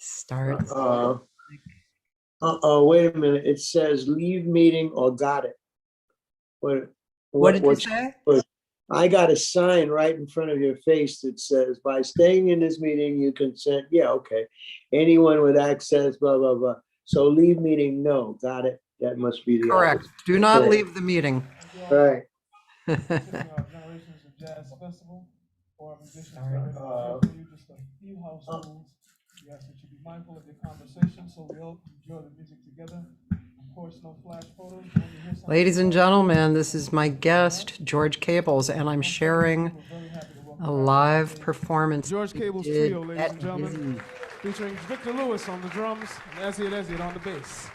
Starts. Wait a minute. It says leave meeting or got it. What did you say? I got a sign right in front of your face that says, by staying in this meeting, you consent. Yeah, okay. Anyone with access, blah, blah, blah. So leave meeting, no. Got it. That must be the Correct. opposite. Do not Okay. leave the meeting. Right. Generations of Jazz Festival, or musicians that you just a few house rules. We ask that you be mindful of your conversation, so we all enjoy the music together. Of course, no flash photos. Ladies and gentlemen, this is my guest, George Cables, and I'm sharing a live performance. George Cables Trio, ladies and gentlemen, featuring Victor Lewis on the drums and Ezzy on the bass.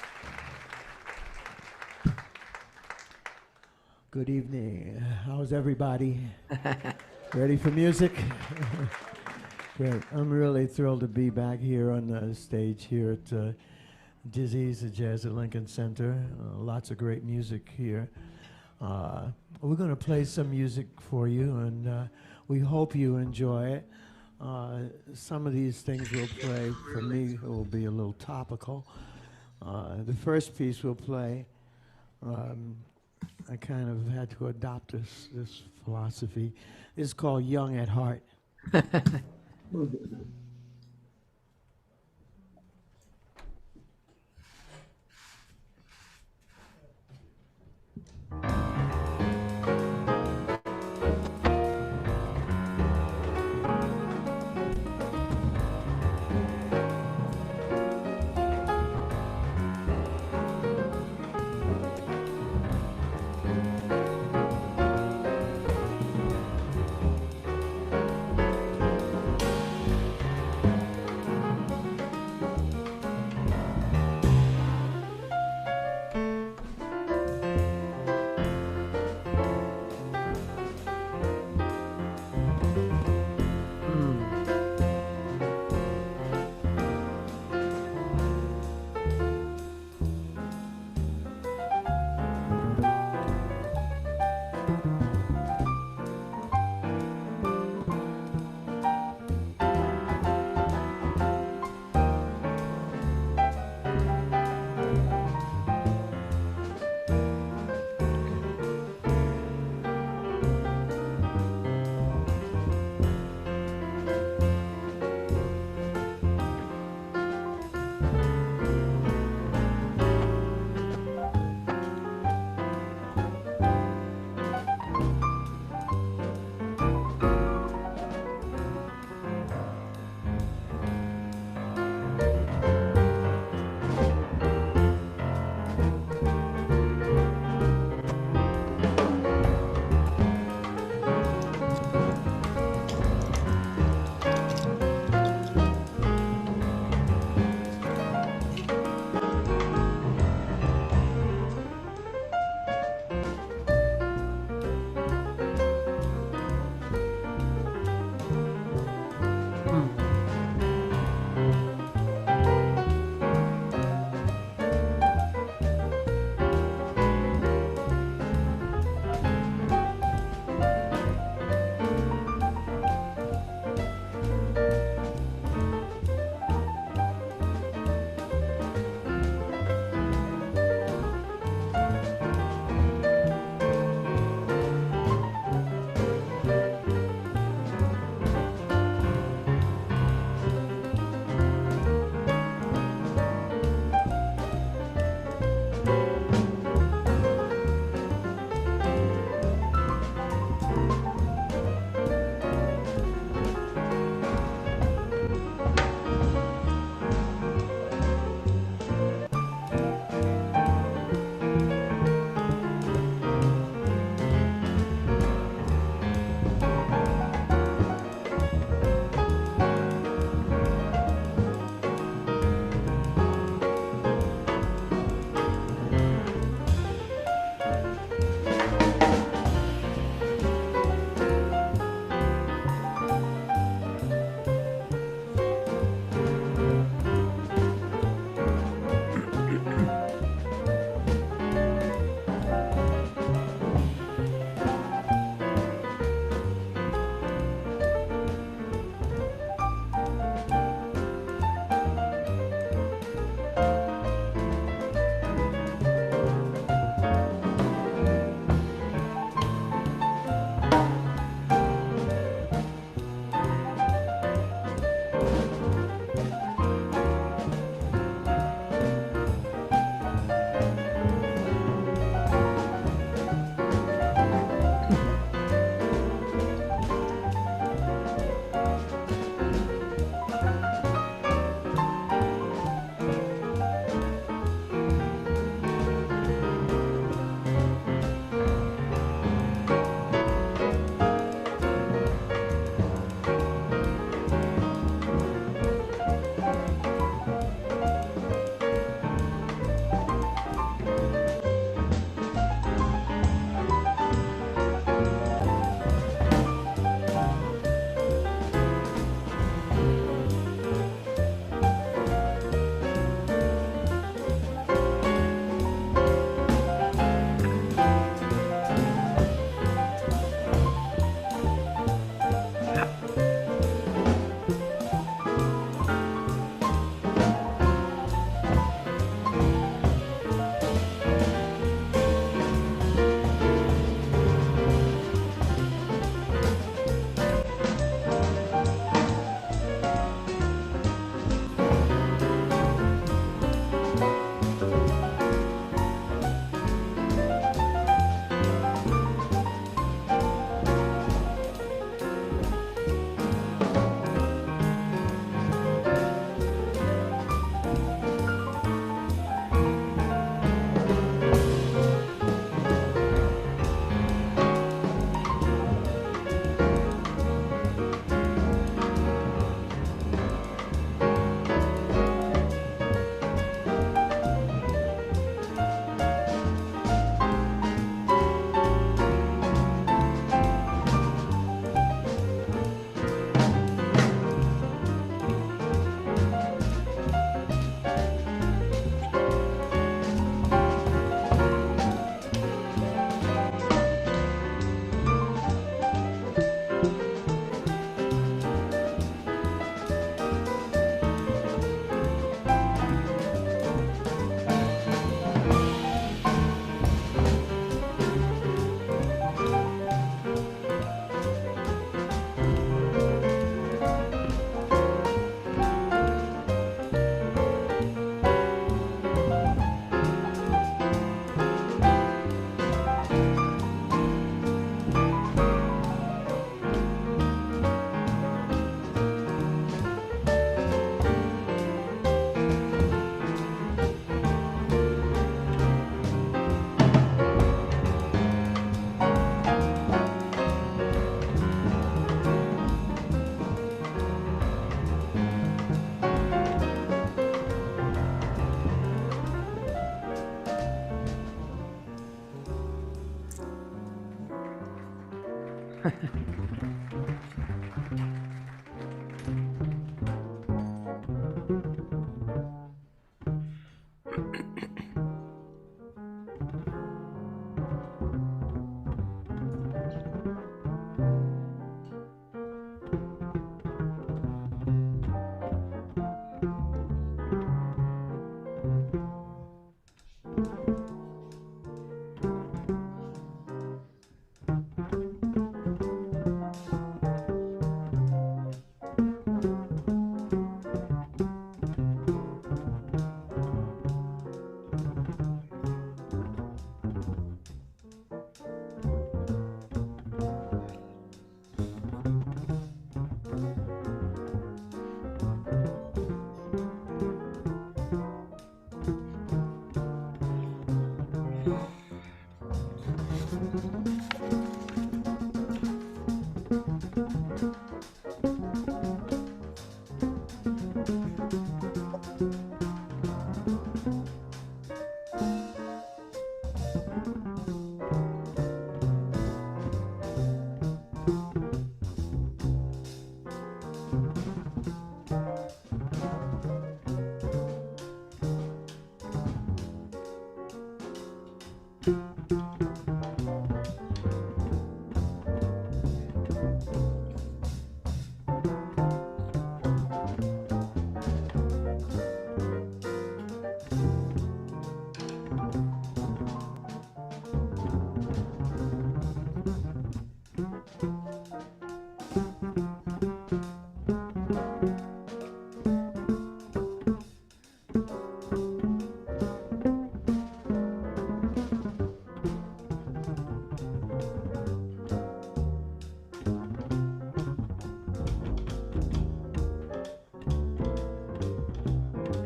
Good evening. How's everybody? Ready for music? Great. I'm really thrilled to be back here on the stage here at Dizzy's, the Jazz at Lincoln Center. Lots of great music here. We're going to play some music for you, and we hope you enjoy it. Some of these things we'll play, for me, it will be a little topical. The first piece we'll play, I kind of had to adopt this philosophy. It's called Young at Heart.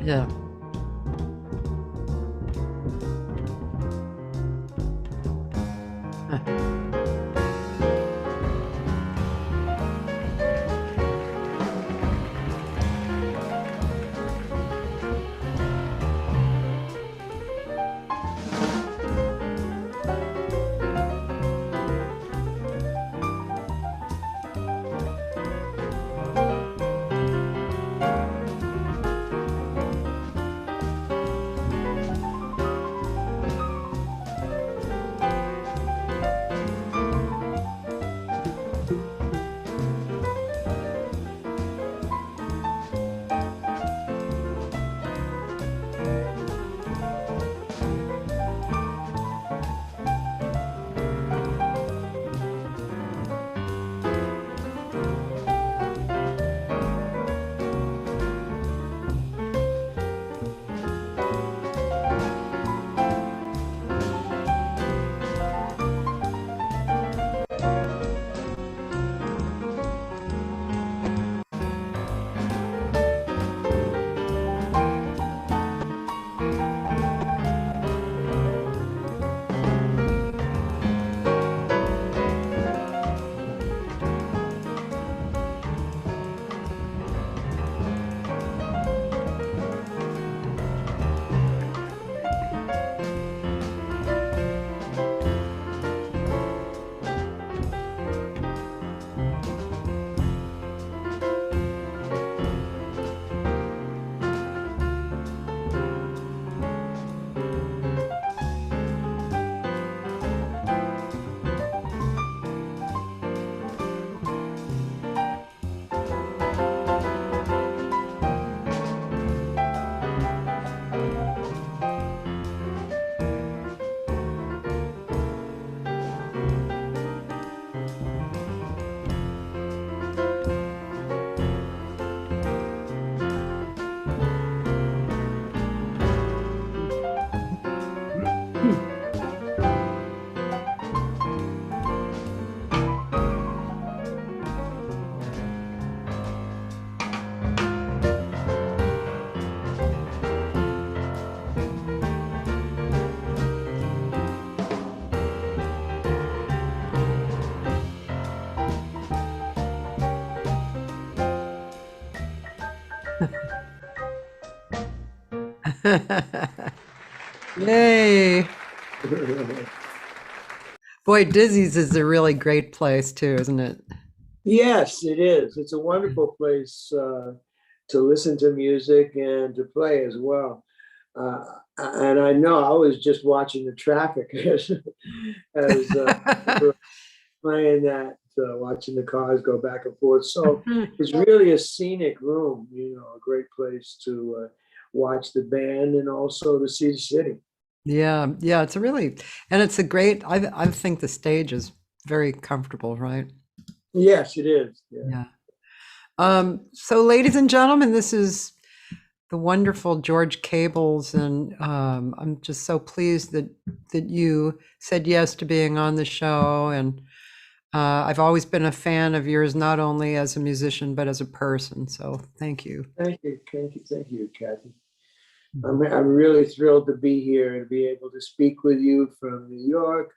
Yeah. Yay. Boy, Dizzy's is a really great place too, isn't it? Yes, it is. It's a wonderful place to listen to music and to play as well. Uh, and I know I was just watching the traffic as we were playing that, watching the cars go back and forth. So it's really a scenic room, a great place to watch the band and also to see the city. Yeah, yeah, it's a really, and it's a great, I think the stage is very comfortable, right? Yes, it is. Yeah. Yeah. So ladies and gentlemen, this is the wonderful George Cables, and I'm just so pleased that you said yes to being on the show. And I've always been a fan of yours, not only as a musician, but as a person. So thank you. Thank you, Cathy. I'm really thrilled to be here and be able to speak with you from New York.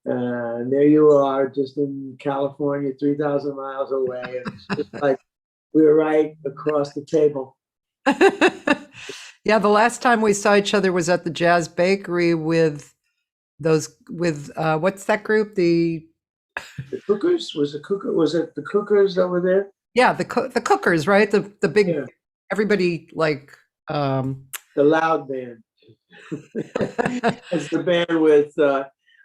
And there you are, just in California, 3,000 miles away. And it's just like we were right across the table. Yeah, the last time we saw each other was at the Jazz Bakery with what's that group? The Cookers? Was it the Cookers that were there? Yeah, the Cookers, right? The big, Yeah. everybody like The loud band. It's the band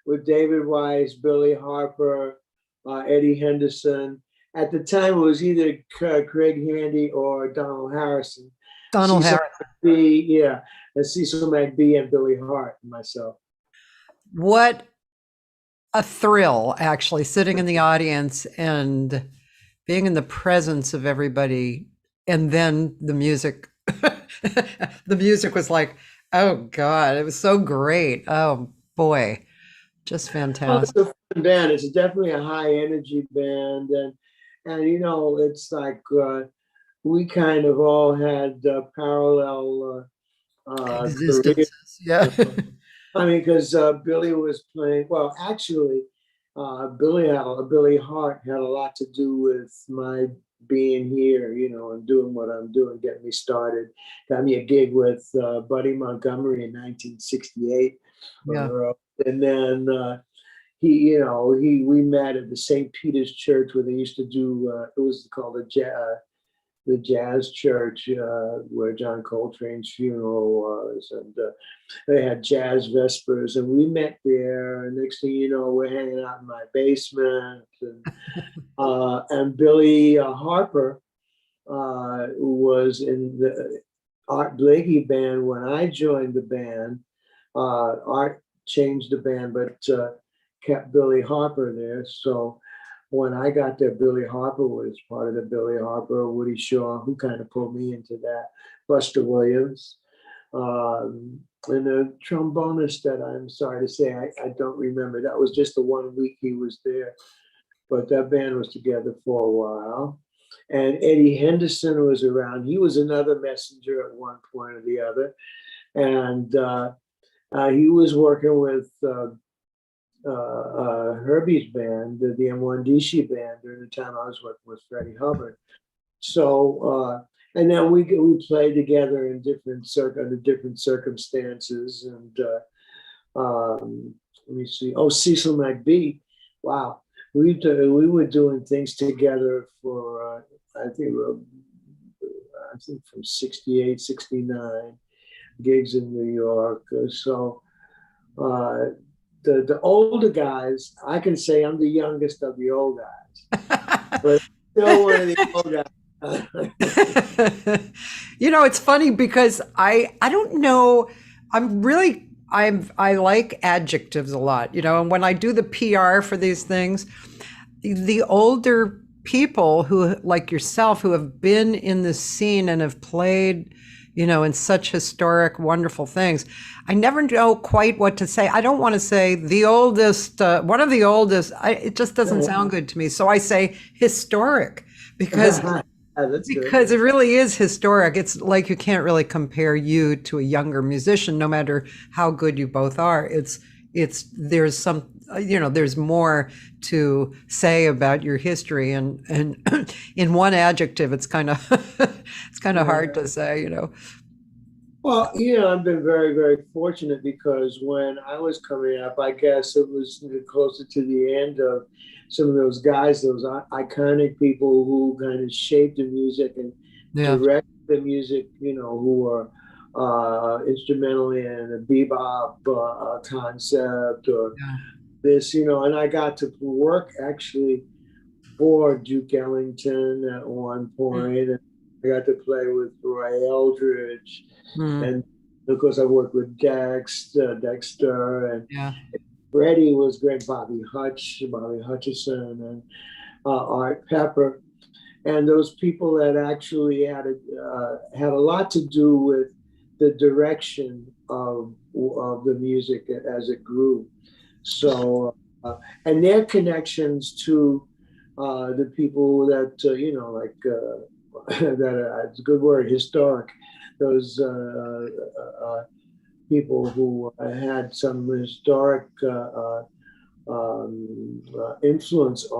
with David Weiss, Billy Harper, Eddie Henderson. At the time, it was either Craig Handy or Donald Harrison. Donald Cecil Harris. McBee, yeah, and Cecil McBee and Billy Hart and myself. What a thrill, actually, sitting in the audience and being in the presence of everybody. And then the music, the music was like, oh God, it was so great. Oh boy, just Well, fantastic. it's a fun band. It's definitely a high energy band, and it's like we kind of all had parallel careers. Existences, yeah. I mean, because Billy was playing. Well, actually, Billy Hart had a lot to do with my being here, and doing what I'm doing, getting me started. Got me a gig with Buddy Montgomery in 1968, Yeah. and then we met at the St. Peter's Church where they used to do. It was called the Jazz Church, where John Coltrane's funeral was, and they had jazz vespers, and we met there. And next thing you know, we're hanging out in my basement, and Billy Harper was in the Art Blakey band when I joined the band. Art changed the band, but kept Billy Harper there. So when I got there, Billy Harper was part of the Billy Harper, Woody Shaw, who kind of pulled me into that, Buster Williams. And the trombonist that I'm sorry to say, I don't remember. That was just the 1 week he was there. But that band was together for a while. And Eddie Henderson was around. He was another messenger at one point or the other. And he was working with Herbie's band, the M1DC band, during the time I was working with Freddie Hubbard. So, and then we played together in under different circumstances. And let me see. Oh, Cecil McBee. Wow. We were doing things together for, I think from 68, 69, gigs in New York. So the older guys, I can say I'm the youngest of the old guys, but still one of the old guys. It's funny because I don't know. I like adjectives a lot, and when I do the PR for these things, the older people who, like yourself, who have been in the scene and have played, in such historic, wonderful things, I never know quite what to say. I don't want to say the oldest, one of the oldest. It just doesn't sound good to me. So I say historic because it really is historic. It's like you can't really compare you to a younger musician, no matter how good you both are. There's some, there's more to say about your history, and in one adjective, it's kind of hard to say, Well, I've been very, very fortunate because when I was coming up, I guess it was closer to the end of some of those guys, those iconic people who kind of shaped the music and Yeah. directed the music, who are instrumental in a bebop concept or Yeah. this, and I got to work actually for Duke Ellington at one point, and I got to play with Roy Eldridge, Mm. and of course I worked with Dexter, and Yeah. Freddie was great, Bobby Hutcherson, and Art Pepper, and those people that actually had a lot to do with the direction of the music as it grew. So, and their connections to the people that like that it's a good word, historic. Those people who had some historic influences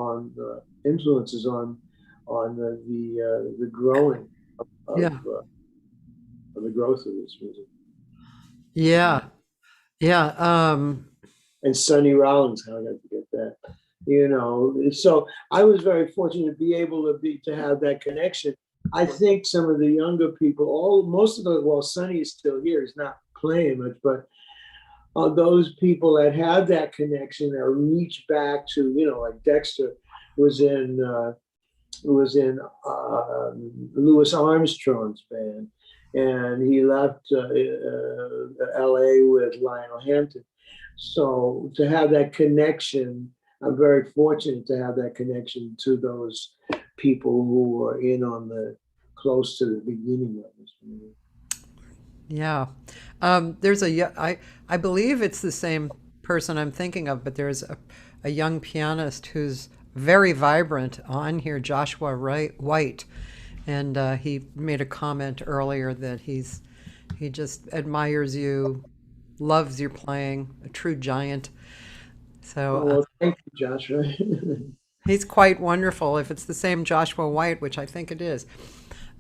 on the growing of, Yeah. uh, of the growth of this music. Yeah. Yeah. And Sonny Rollins, how did I forget that? So I was very fortunate to be able to have that connection. I think some of the younger people, most of the well, Sonny is still here. He's not playing much, but those people that have that connection that reach back to, like Dexter was in Louis Armstrong's band, and he left L.A. with Lionel Hampton. So to have that connection, I'm very fortunate to have that connection to those people who are in on the close to the beginning of this movie. Yeah. There's I believe it's the same person I'm thinking of, but there's a young pianist who's very vibrant on here, Joshua White. And he made a comment earlier that he just admires you, loves your playing, a true giant. So Oh, well, thank you, Joshua. he's quite wonderful. If it's the same Joshua White, which I think it is.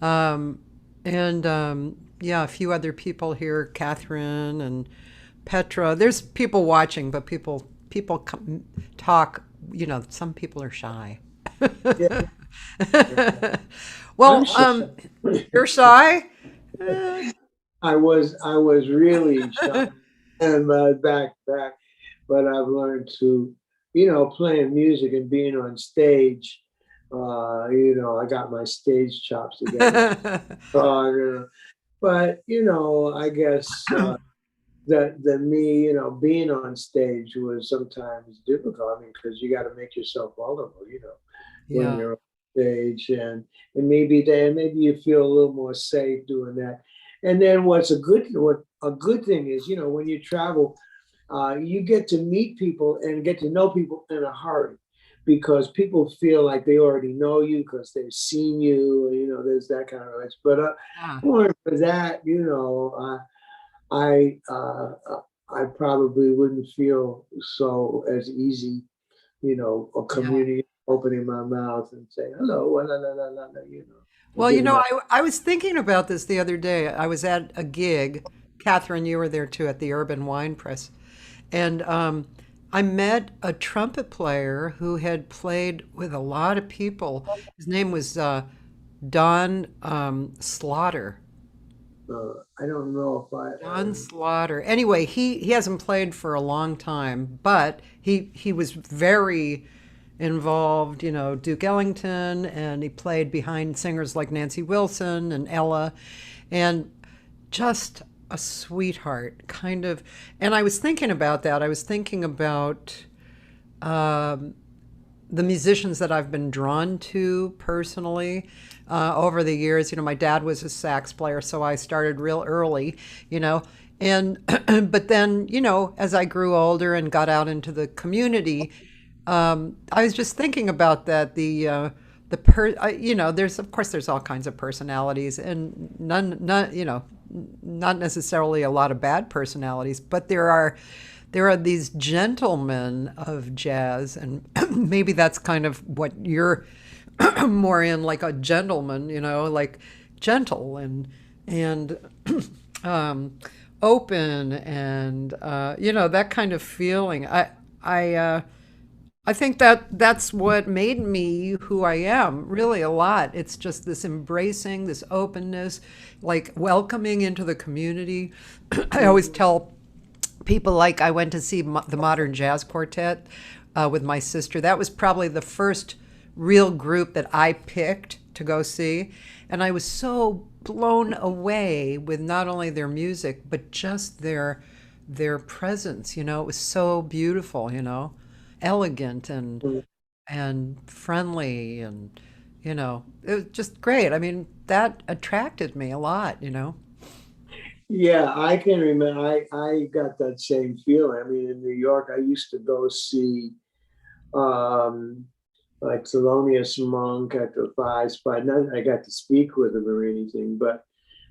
Um, and yeah, a few other people here, Catherine and Petra. There's people watching, but talk. Some people are shy. Yeah, I'm Well, shy. you're shy. I was really shy and back, but I've learned to, playing music and being on stage. I got my stage chops together. Uh, but I guess that me, being on stage was sometimes difficult. I mean, because you got to make yourself vulnerable, when Yeah, you're on stage, and maybe you feel a little more safe doing that. And then what a good thing is, when you travel, you get to meet people and get to know people in a hurry because people feel like they already know you because they've seen you. There's that kind of risk. But yeah, more for that, I I probably wouldn't feel so as easy, a yeah. community opening my mouth and saying hello, la, la, la, la, la, and Well, giving my I was thinking about this the other day. I was at a gig. Catherine, you were there too at the Urban Wine Press. And I met a trumpet player who had played with a lot of people. His name was Don Slaughter. I don't know if Don Slaughter. Anyway, he hasn't played for a long time, but he was very involved, Duke Ellington, and he played behind singers like Nancy Wilson and Ella, and just a sweetheart, kind of. And I was thinking about that. I was thinking about um, the musicians that I've been drawn to personally over the years. My dad was a sax player, so I started real early, you know. And but then, as I grew older and got out into the community, I was just thinking about that. There's of course there's all kinds of personalities, and none, not necessarily a lot of bad personalities, but there are these gentlemen of jazz, and maybe that's kind of what you're more in, like a gentleman, like gentle and um, open and that kind of feeling. I I think that that's what made me who I am, really a lot. It's just this embracing, this openness, like welcoming into the community. I always tell people, like, I went to see the Modern Jazz Quartet with my sister. That was probably the first real group that I picked to go see. And I was so blown away with not only their music, but just their presence. It was so beautiful, elegant and friendly, and it was just great. I mean, that attracted me a lot. Yeah, I can remember. I got that same feeling. I mean, in New York, I used to go see um, like Thelonious Monk at the Five Spot. Not that I got to speak with him or anything, but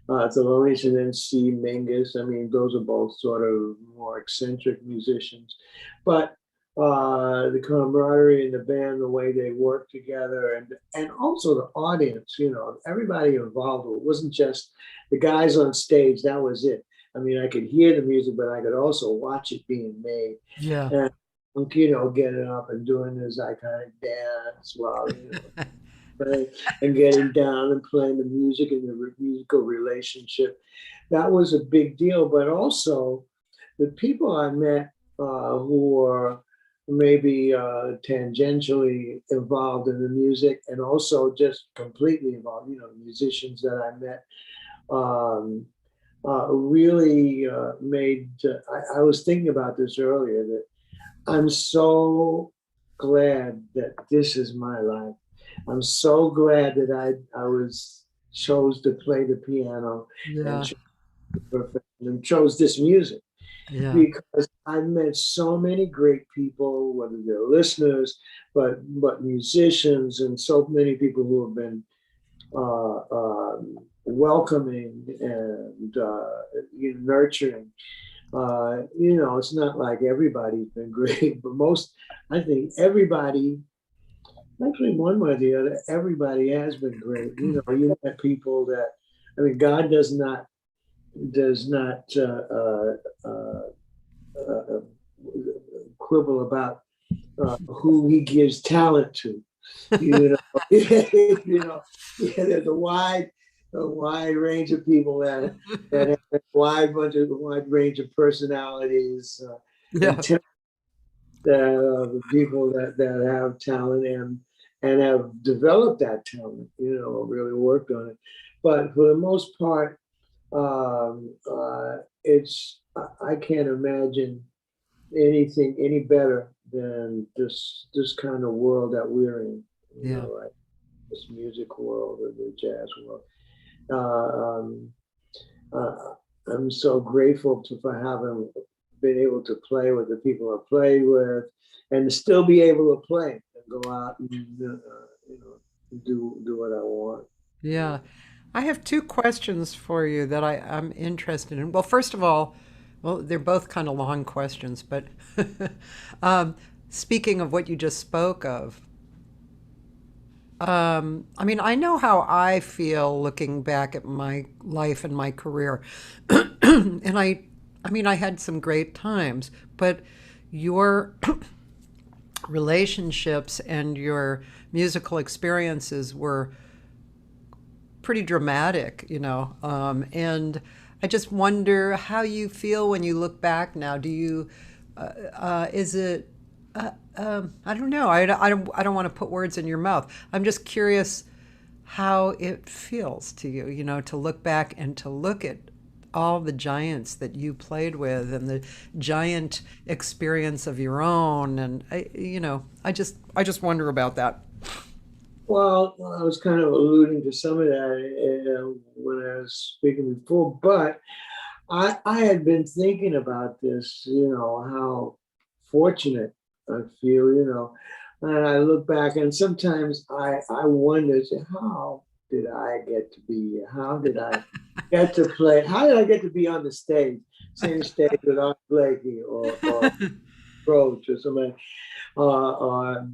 Thelonious and then C. Mingus. I mean, those are both sort of more eccentric musicians, but the camaraderie in the band, the way they worked together, and also the audience. Everybody involved. It wasn't just the guys on stage. That was it. I mean, I could hear the music, but I could also watch it being made. Yeah. And getting up and doing his iconic dance while playing and getting down and playing the music and the musical relationship. That was a big deal. But also, the people I met who were maybe tangentially involved in the music and also just completely involved, musicians that I met um, really made. I was thinking about this earlier that I'm so glad that this is my life. I'm so glad that I was chose to play the piano and Yeah. chose the profession and chose this music Yeah. because I met so many great people, whether they're listeners, but musicians, and so many people who have been welcoming and nurturing. It's not like everybody's been great, but I think everybody, actually one way or the other, everybody has been great. You met people that, I mean, God does not uh, quibble about who He gives talent to. You know, there's a wide range of people that have a wide range of personalities Yeah. and the people that have talent and have developed that talent, really worked on it. But for the most part, it's I can't imagine anything any better than this kind of world that we're in. Yeah. Like this music world or the jazz world. Uh, um, uh, I'm so grateful for having been able to play with the people I played with, and to still be able to play and go out and do what I want. Yeah. I have two questions for you that I'm interested in. Well, first of all, well, they're both kind of long questions, but um, speaking of what you just spoke of, I mean, I know how I feel looking back at my life and my career. And I mean, I had some great times, but your relationships and your musical experiences were pretty dramatic. And I just wonder how you feel when you look back now. Do you, is it, I don't know. I don't want to put words in your mouth. I'm just curious how it feels to you, to look back and to look at all the giants that you played with and the giant experience of your own. And I just wonder about that. Well, I was kind of alluding to some of that when I was speaking before, but I had been thinking about this, how fortunate I feel, and I look back and sometimes I wonder, how did I get to be here? How did I get to play? How did I get to be on the stage, same stage with Art Blakey or Roach or somebody? Or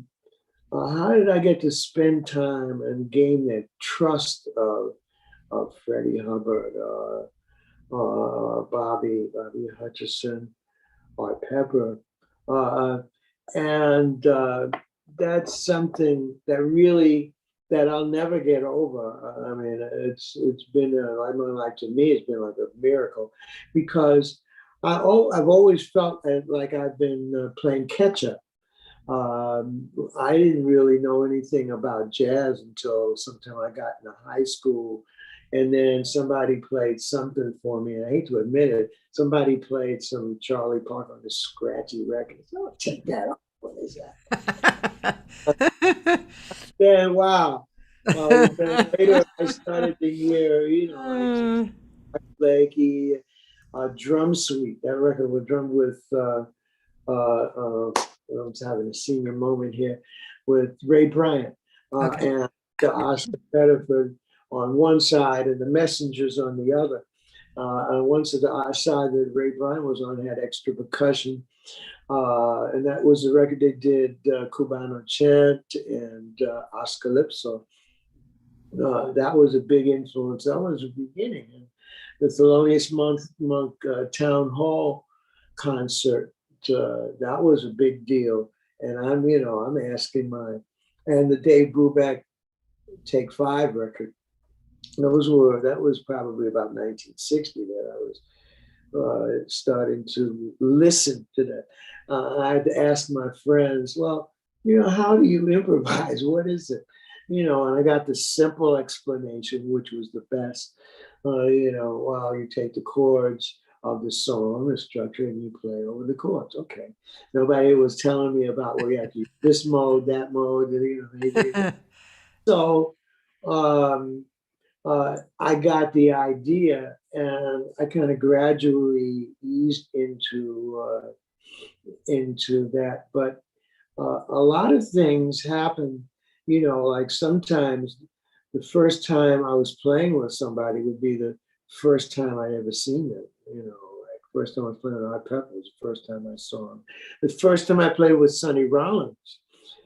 how did I get to spend time and gain the trust of Freddie Hubbard? Bobby Hutcherson, Art Pepper, uh, and that's something that really that I'll never get over. I mean, it's been I mean, like to me, it's been like a miracle because I've always felt like I've been playing catch up. I didn't really know anything about jazz until sometime I got into high school. And then somebody played something for me. And I hate to admit it, somebody played some Charlie Parker on this scratchy record. Oh, check that out. What is that? Then, wow. Then later I started to hear, like Blakey, Drum Suite. That record was drummed with I was having a senior moment here with Ray Bryant Okay. and Oscar Pettiford on one side and the Messengers on the other. On one side, the side that Ray Bryant was on had extra percussion. And that was the record they did, Cubano Chant and Oscalypso. That was a big influence. That was the beginning. And the Thelonious Monk Town Hall concert, that was a big deal. And I'm asking and the Dave Brubeck Take Five record. That was probably about 1960 that I was starting to listen to that. I had to ask my friends, well, how do you improvise? What is it? And I got the simple explanation, which was the best. Well, you take the chords of the song, the structure, and you play over the chords. Okay. Nobody was telling me about, well, you have to use this mode, that mode. So um, I got the idea, and I kind of gradually eased into that. But a lot of things happen, like sometimes the first time I was playing with somebody would be the first time I'd ever seen them. Like first time I was playing with Art Pepper was the first time I saw him. The first time I played with Sonny Rollins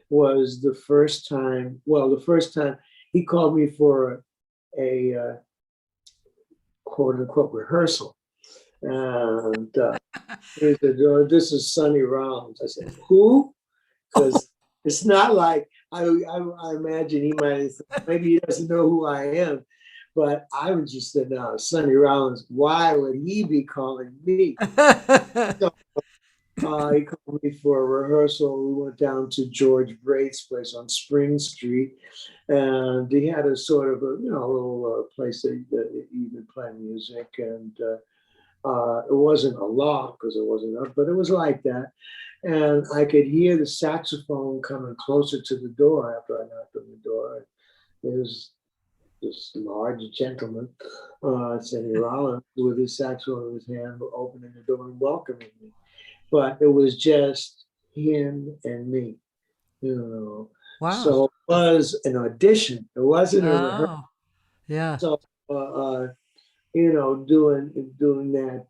was the first time. Well, the first time he called me for a quote unquote rehearsal. And he said, oh, this is Sonny Rollins. I said, who? Because it's not like I imagine he might have thought, maybe he doesn't know who I am. But I was just said, no, Sonny Rollins, why would he be calling me? So he called me for a rehearsal. We went down to George Braith's place on Spring Street, and he had a sort of a little place that you could play music, and it wasn't a lot because it wasn't up, but it was like that. And I could hear the saxophone coming closer to the door after I knocked on the door. It was this large gentleman, Sonny Rollins, with his saxophone in his hand, opening the door and welcoming me. But it was just him and me, Wow. So it was an audition. It wasn't a rehearsal. Oh, yeah. So, doing that,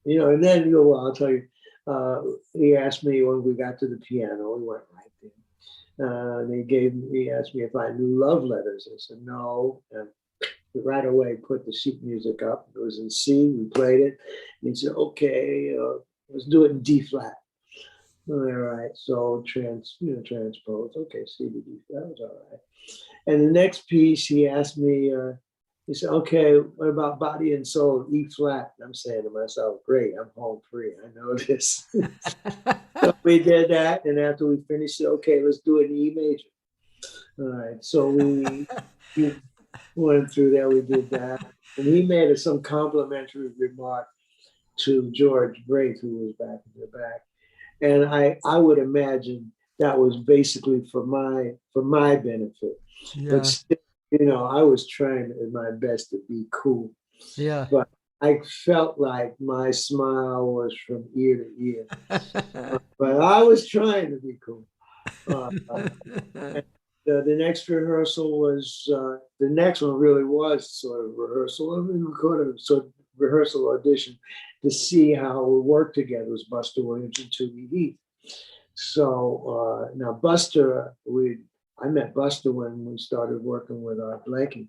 and then, well, I'll tell you, he asked me when we got to the piano, we went right there. And he asked me if I knew love letters. I said, no. And right away put the sheet music up. It was in C. We played it. And he said, okay, let's do it in D flat. All right. So transpose. Okay, C to D flat. That was all right. And the next piece, he asked me, he said, okay, what about Body and Soul, E flat? I'm saying to myself, great, I'm home free. I know this. So we did that. And after we finished it, okay, let's do it in E major. All right. So we went through there, we did that. And he made some complimentary remark to George Braith, who was back in the back. And I would imagine that was basically for my benefit. Yeah. But still, I was trying my best to be cool. Yeah. But I felt like my smile was from ear to ear. But I was trying to be cool. The next rehearsal was, the next one really was sort of rehearsal. I mean, we called it a sort of rehearsal audition to see how we work together was Buster Williams and Tootie Heath. So now Buster, I met Buster when we started working with Art Blakey.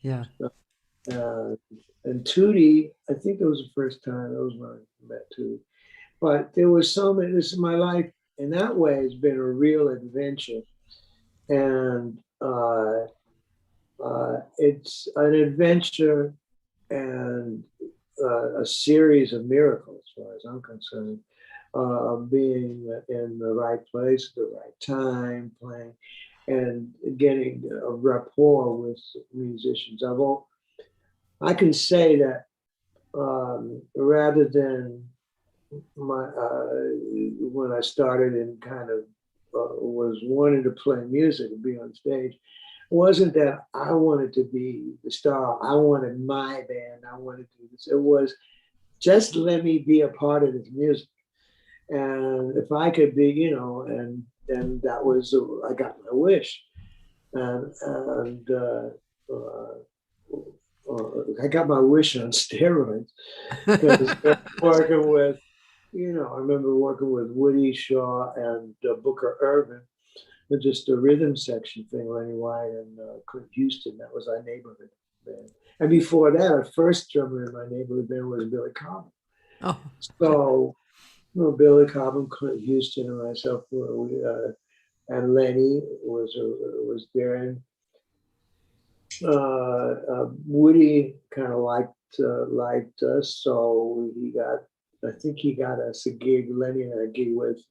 Yeah. Uh, and Tootie, I think it was the first time, that was when I met Tootie. But there was so many, this is my life in that way has been a real adventure. And it's an adventure and a series of miracles, as far as I'm concerned, of being in the right place, at the right time, playing, and getting a rapport with musicians. I can say that rather than my when I started and kind of was wanting to play music and be on stage, it wasn't that I wanted to be the star. I wanted my band. I wanted to do this. It was just let me be a part of this music. And if I could be, and then that was I got my wish, and I got my wish on steroids because working with, I remember working with Woody Shaw and Booker Irvin, with just the rhythm section thing, Lenny White and Clint Houston. That was our neighborhood band. And before that, our first drummer in my neighborhood band was Billy Cobham. Oh, So, Billy Cobham, Clint Houston, and myself, and Lenny was there, and Woody kind of liked us, so I think he got us a gig. Lenny and I a gig with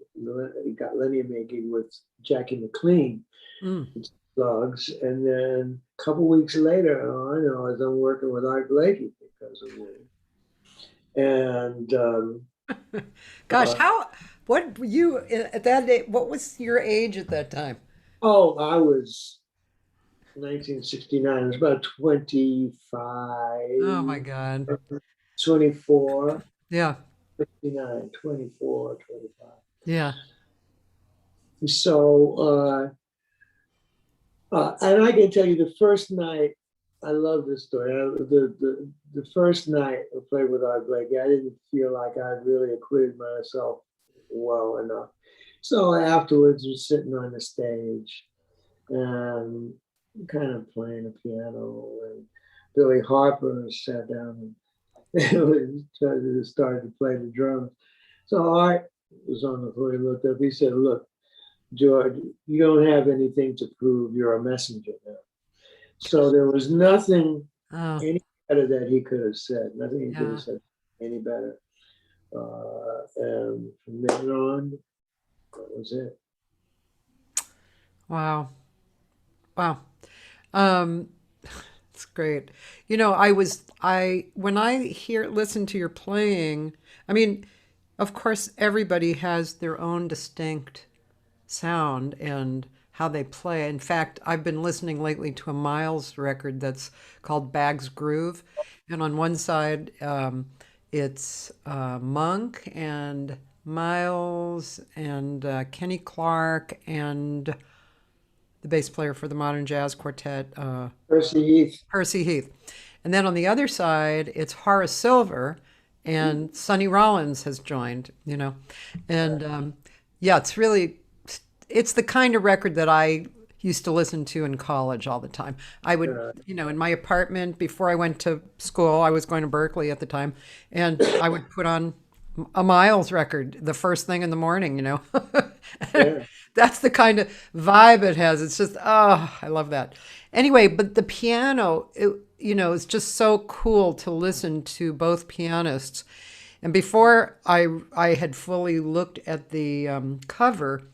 he got Lenny and me a gig with Jackie McLean, Slugs, and then a couple weeks later, I know as I'm working with Art Blakey because of Woody, and gosh, what were you at that age? What was your age at that time? I was 1969. I was about 25, Oh my God. 24, Yeah. 59, 24, 25. Yeah. So, and I can tell you the first night, I love this story. The first night I played with Art Blakey, I didn't feel like I'd really acquitted myself well enough. So afterwards, we're sitting on the stage and kind of playing the piano, and Billy Harper sat down and started to play the drums. So Art was on the floor. He looked up. He said, "Look, George, you don't have anything to prove. You're a messenger now." So there was nothing Oh, any better that he could have said. Nothing he could yeah. have said any better. And from then on, that was it. Wow. Wow. Um, it's great. When I listen to your playing, I mean, of course, everybody has their own distinct sound and how they play. In fact, I've been listening lately to a Miles record that's called Bag's Groove. And on one side, it's Monk and Miles and Kenny Clark and the bass player for the Modern Jazz Quartet, Percy Heath. Percy Heath. And then on the other side, it's Horace Silver and Sonny Rollins has joined. And yeah, it's the kind of record that I used to listen to in college all the time. I would, in my apartment before I went to school, I was going to Berkeley at the time, and I would put on a Miles record the first thing in the morning. Yeah. That's the kind of vibe it has. It's just, oh, I love that. Anyway, but the piano, it's just so cool to listen to both pianists. And before I had fully looked at the cover,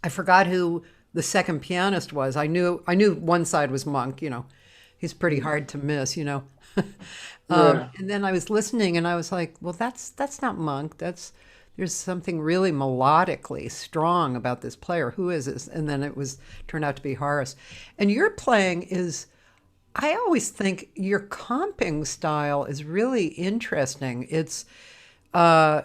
I forgot who the second pianist was. I knew one side was Monk. He's pretty hard to miss. Yeah. And then I was listening, and I was like, well, that's not Monk. There's something really melodically strong about this player. Who is this? And then turned out to be Horace. And your playing I always think your comping style is really interesting. I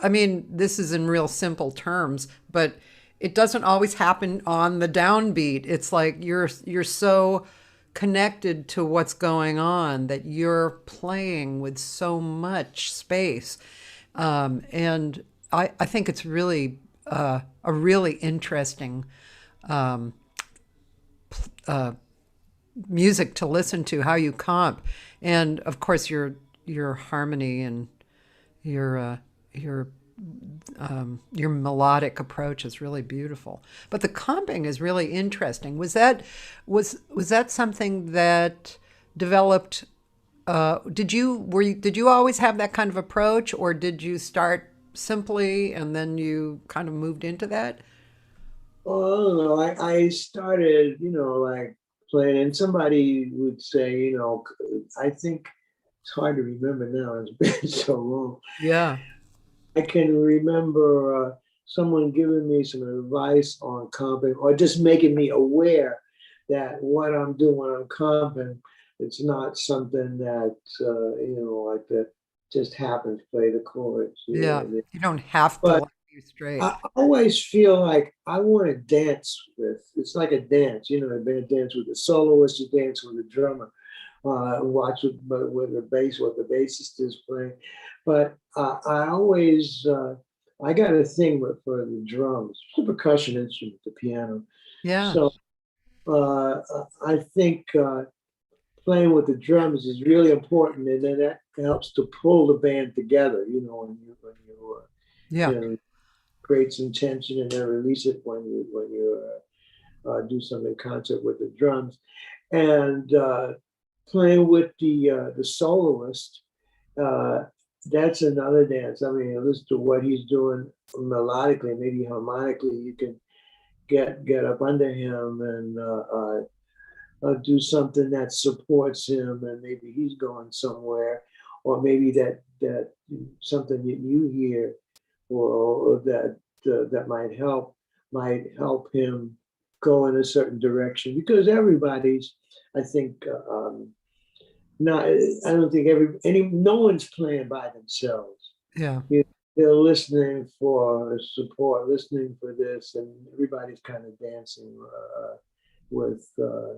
mean, this is in real simple terms, but it doesn't always happen on the downbeat. It's like you're so connected to what's going on that you're playing with so much space. And I think it's really a really interesting music to listen to, how you comp, and of course your harmony and your your melodic approach is really beautiful. But the comping is really interesting. Was that something that developed? Did you always have that kind of approach, or did you start simply and then you kind of moved into that? Well, I don't know. I started, like playing, and somebody would say, I think it's hard to remember now. It's been so long. Yeah, I can remember someone giving me some advice on comping, or just making me aware that what I'm doing when I'm comping, it's not something that like that just happens. Play the chords, you know yeah. what I mean? You don't have to But like you straight. I always feel like I want to dance with. It's like a dance, a band dance with the soloist, you dance with the drummer, watch with the bass, what the bassist is playing. But I always, I got a thing for the drums, the percussion instrument, the piano. Yeah, So I think playing with the drums is really important, and then that helps to pull the band together. yeah, You know, create some tension and then release it when you do some in concert with the drums. And playing with the soloist, uh, that's another dance. I mean, listen to what he's doing melodically, maybe harmonically. You can get up under him and do something that supports him, and maybe he's going somewhere, or maybe that something that you hear, or that might help him go in a certain direction, because everybody's, I think, not. I don't think no one's playing by themselves. yeah. You- They're listening for support, listening for this, and everybody's kind of dancing with uh,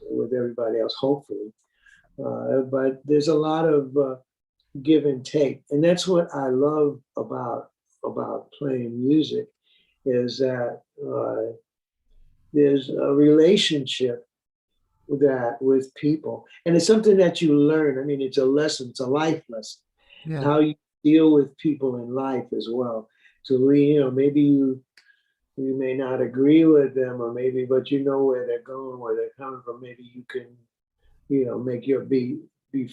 with everybody else, hopefully. But there's a lot of give and take, and that's what I love about playing music, is that there's a relationship with people, and it's something that you learn. I mean, it's a lesson, it's a life lesson, Yeah. how you deal with people in life as well. Maybe you may not agree with them, or maybe, but you know where they're going, where they're coming from. Maybe you can, make your be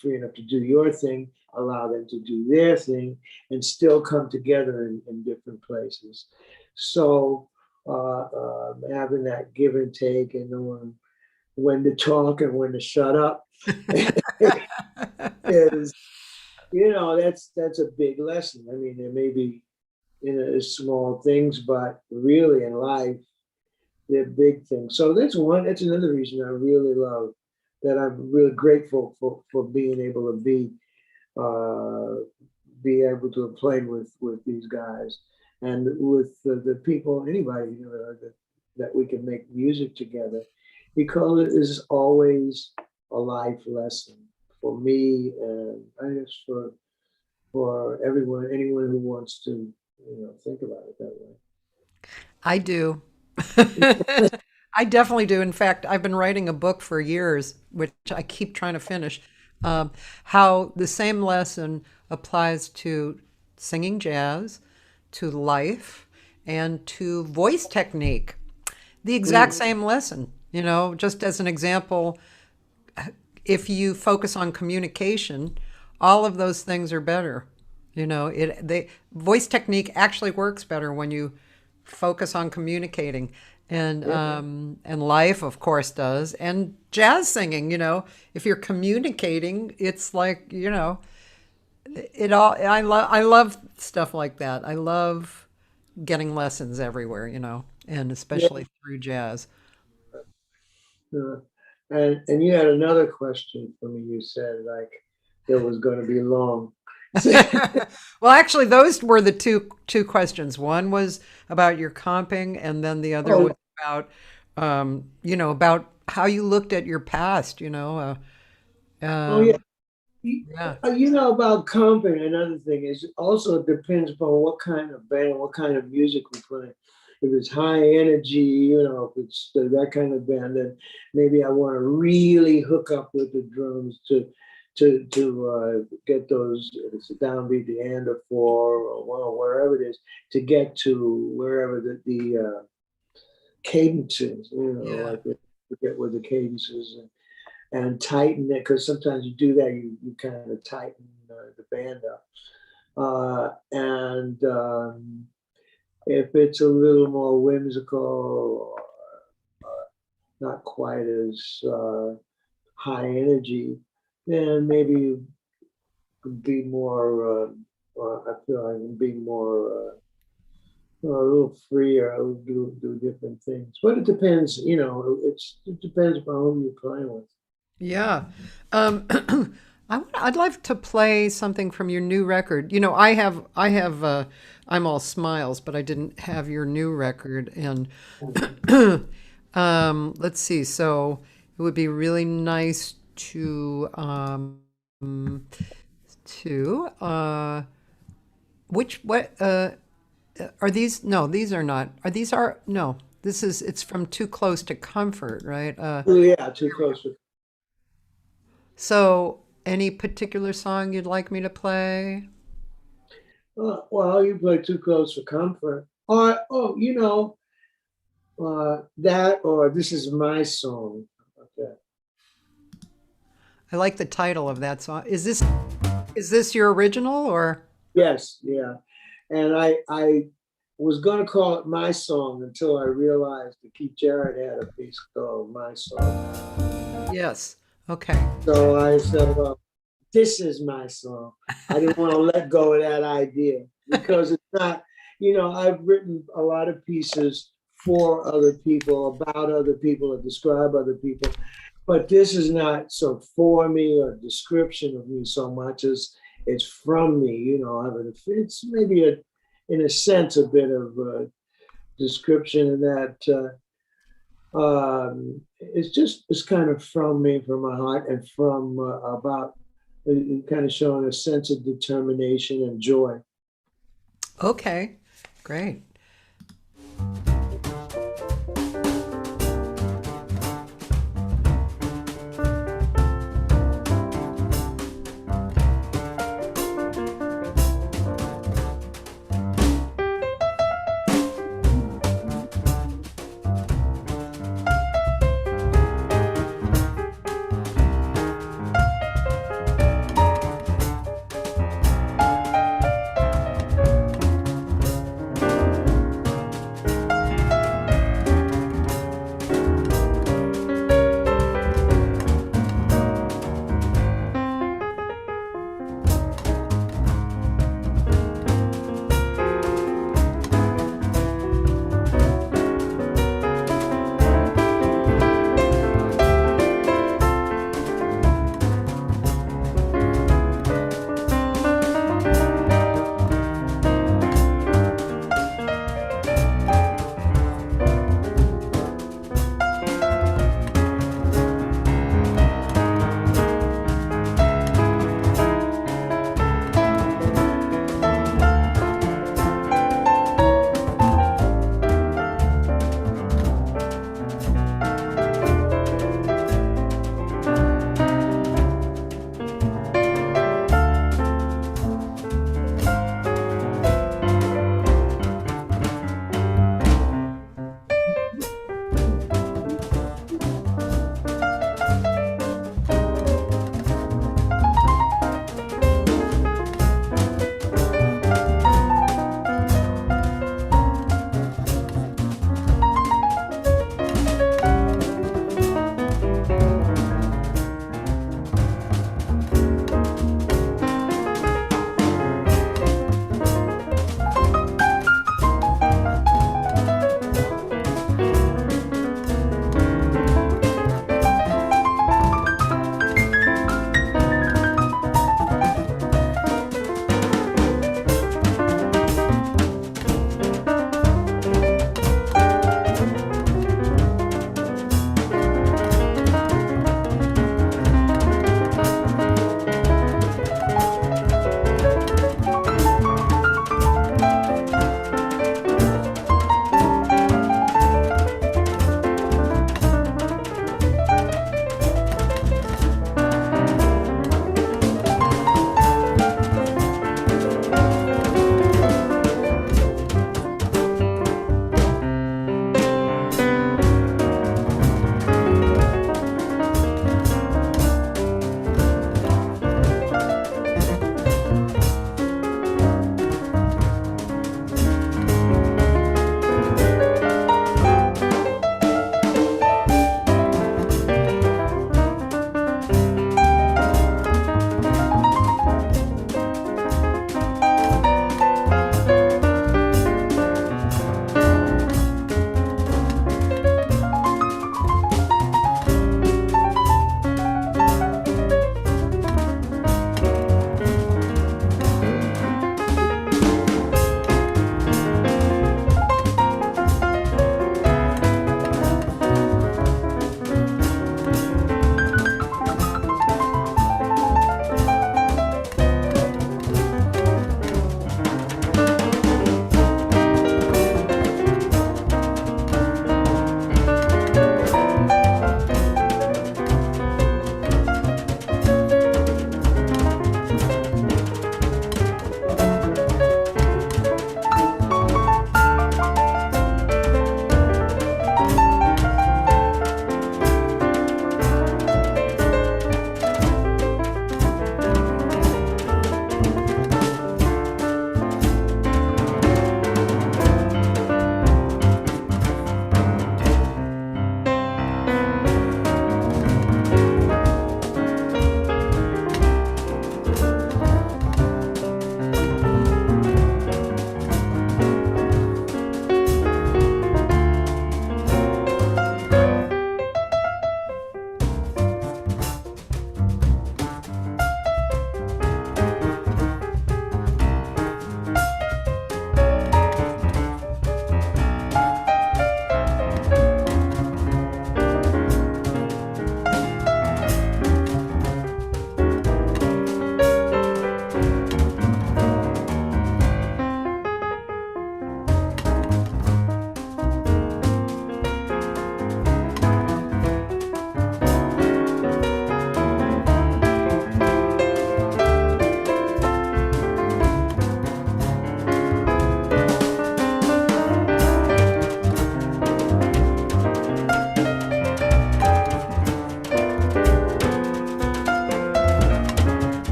free enough to do your thing, allow them to do their thing, and still come together in different places. So having that give and take, and knowing when to talk and when to shut up is, that's a big lesson. I mean, there may be small things, but really in life, they're big things. So that's another reason I really love, that I'm really grateful for being able to uh, be able to play with these guys, and with the people, anybody, that we can make music together, because it is always a life lesson for me, and I guess for anyone who wants to, think about it that way. I do. I definitely do. In fact, I've been writing a book for years, which I keep trying to finish, how the same lesson applies to singing jazz, to life, and to voice technique. The exact same lesson, just as an example, if you focus on communication, all of those things are better. Voice technique actually works better when you focus on communicating, and life, of course, does, and jazz singing. If you're communicating, it's like it all. I love stuff like that. I love getting lessons everywhere, and Yeah. especially through jazz. Uh, and you had another question for me. You said like it was going to be long. Well, actually, those were the two questions. One was about your comping, and then the other Oh, was about, about how you looked at your past. oh yeah. Yeah, About comping. Another thing is, also it depends upon what kind of band, what kind of music we're playing. if it's high energy, you know, if it's that kind of band, then maybe I want to really hook up with the drums to get those it's a downbeat, the and or four, or well, wherever it is, to get to wherever the cadence is, you know, Yeah. like forget where the cadence is, and tighten it, because sometimes you do that, you kind of tighten the band up. And if it's a little more whimsical, not quite as high energy, then maybe be more. I feel I can be more a little freer. I would do different things, but it depends. You know, it depends upon who you're playing with. Yeah. I'd like to play something from your new record. You know, I have, I'm All Smiles, but I didn't have your new record. And let's see. So it would be really nice what, are these? No, these are not. Are these are, no, it's from Too Close to Comfort, right? Oh yeah, too close. So, any particular song you'd like me to play? Well, you play Too Close for Comfort, or you know, that, or This Is My Song. Okay. I like the title of that song. Is this your original or? Yes, yeah. And I was gonna call it My Song until I realized that Keith Jarrett had a piece called My Song. Yes. Okay. So I said, well, this is my song. I didn't want to let go of that idea, because it's not, you know, I've written a lot of pieces for other people, about other people, or describe other people, but this is not so for me or description of me so much as it's from me, you know. I mean, it's maybe in a sense, a bit of a description in that it's kind of from me, from my heart, and from about kind of showing a sense of determination and joy. Okay. Great.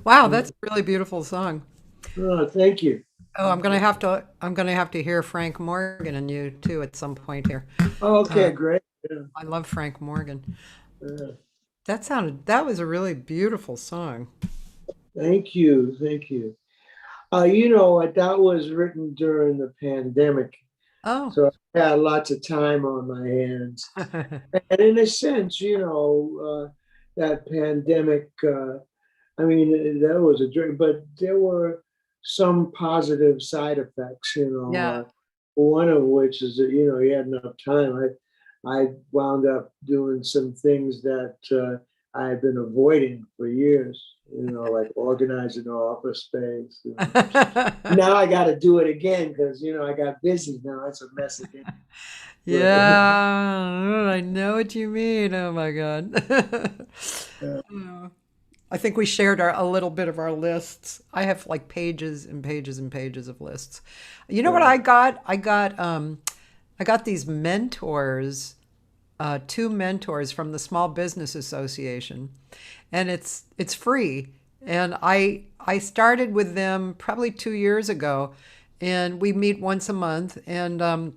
Wow, that's a really beautiful song. Oh, thank you. Oh, I'm gonna have to hear Frank Morgan and you too at some point here. Oh, okay, Uh, great. Yeah, I love Frank Morgan. yeah. That was a really beautiful song. Thank you. Thank you. That was written during the pandemic. Oh. So I had lots of time on my hands. And in a sense, that pandemic, I mean, that was a dream, but there were some positive side effects, Yeah. one of which is that, you had enough time. I wound up doing some things that I had been avoiding for years, like organizing an office space. Now I got to do it again because, I got busy now. It's a mess again. But, Yeah, I know what you mean. Oh my God. Oh. I think we shared a little bit of our lists. I have like pages and pages and pages of lists. You know what yeah. I got? I got these mentors, two mentors from the Small Business Association, and it's free. And I started with them probably 2 years ago, and we meet once a month, and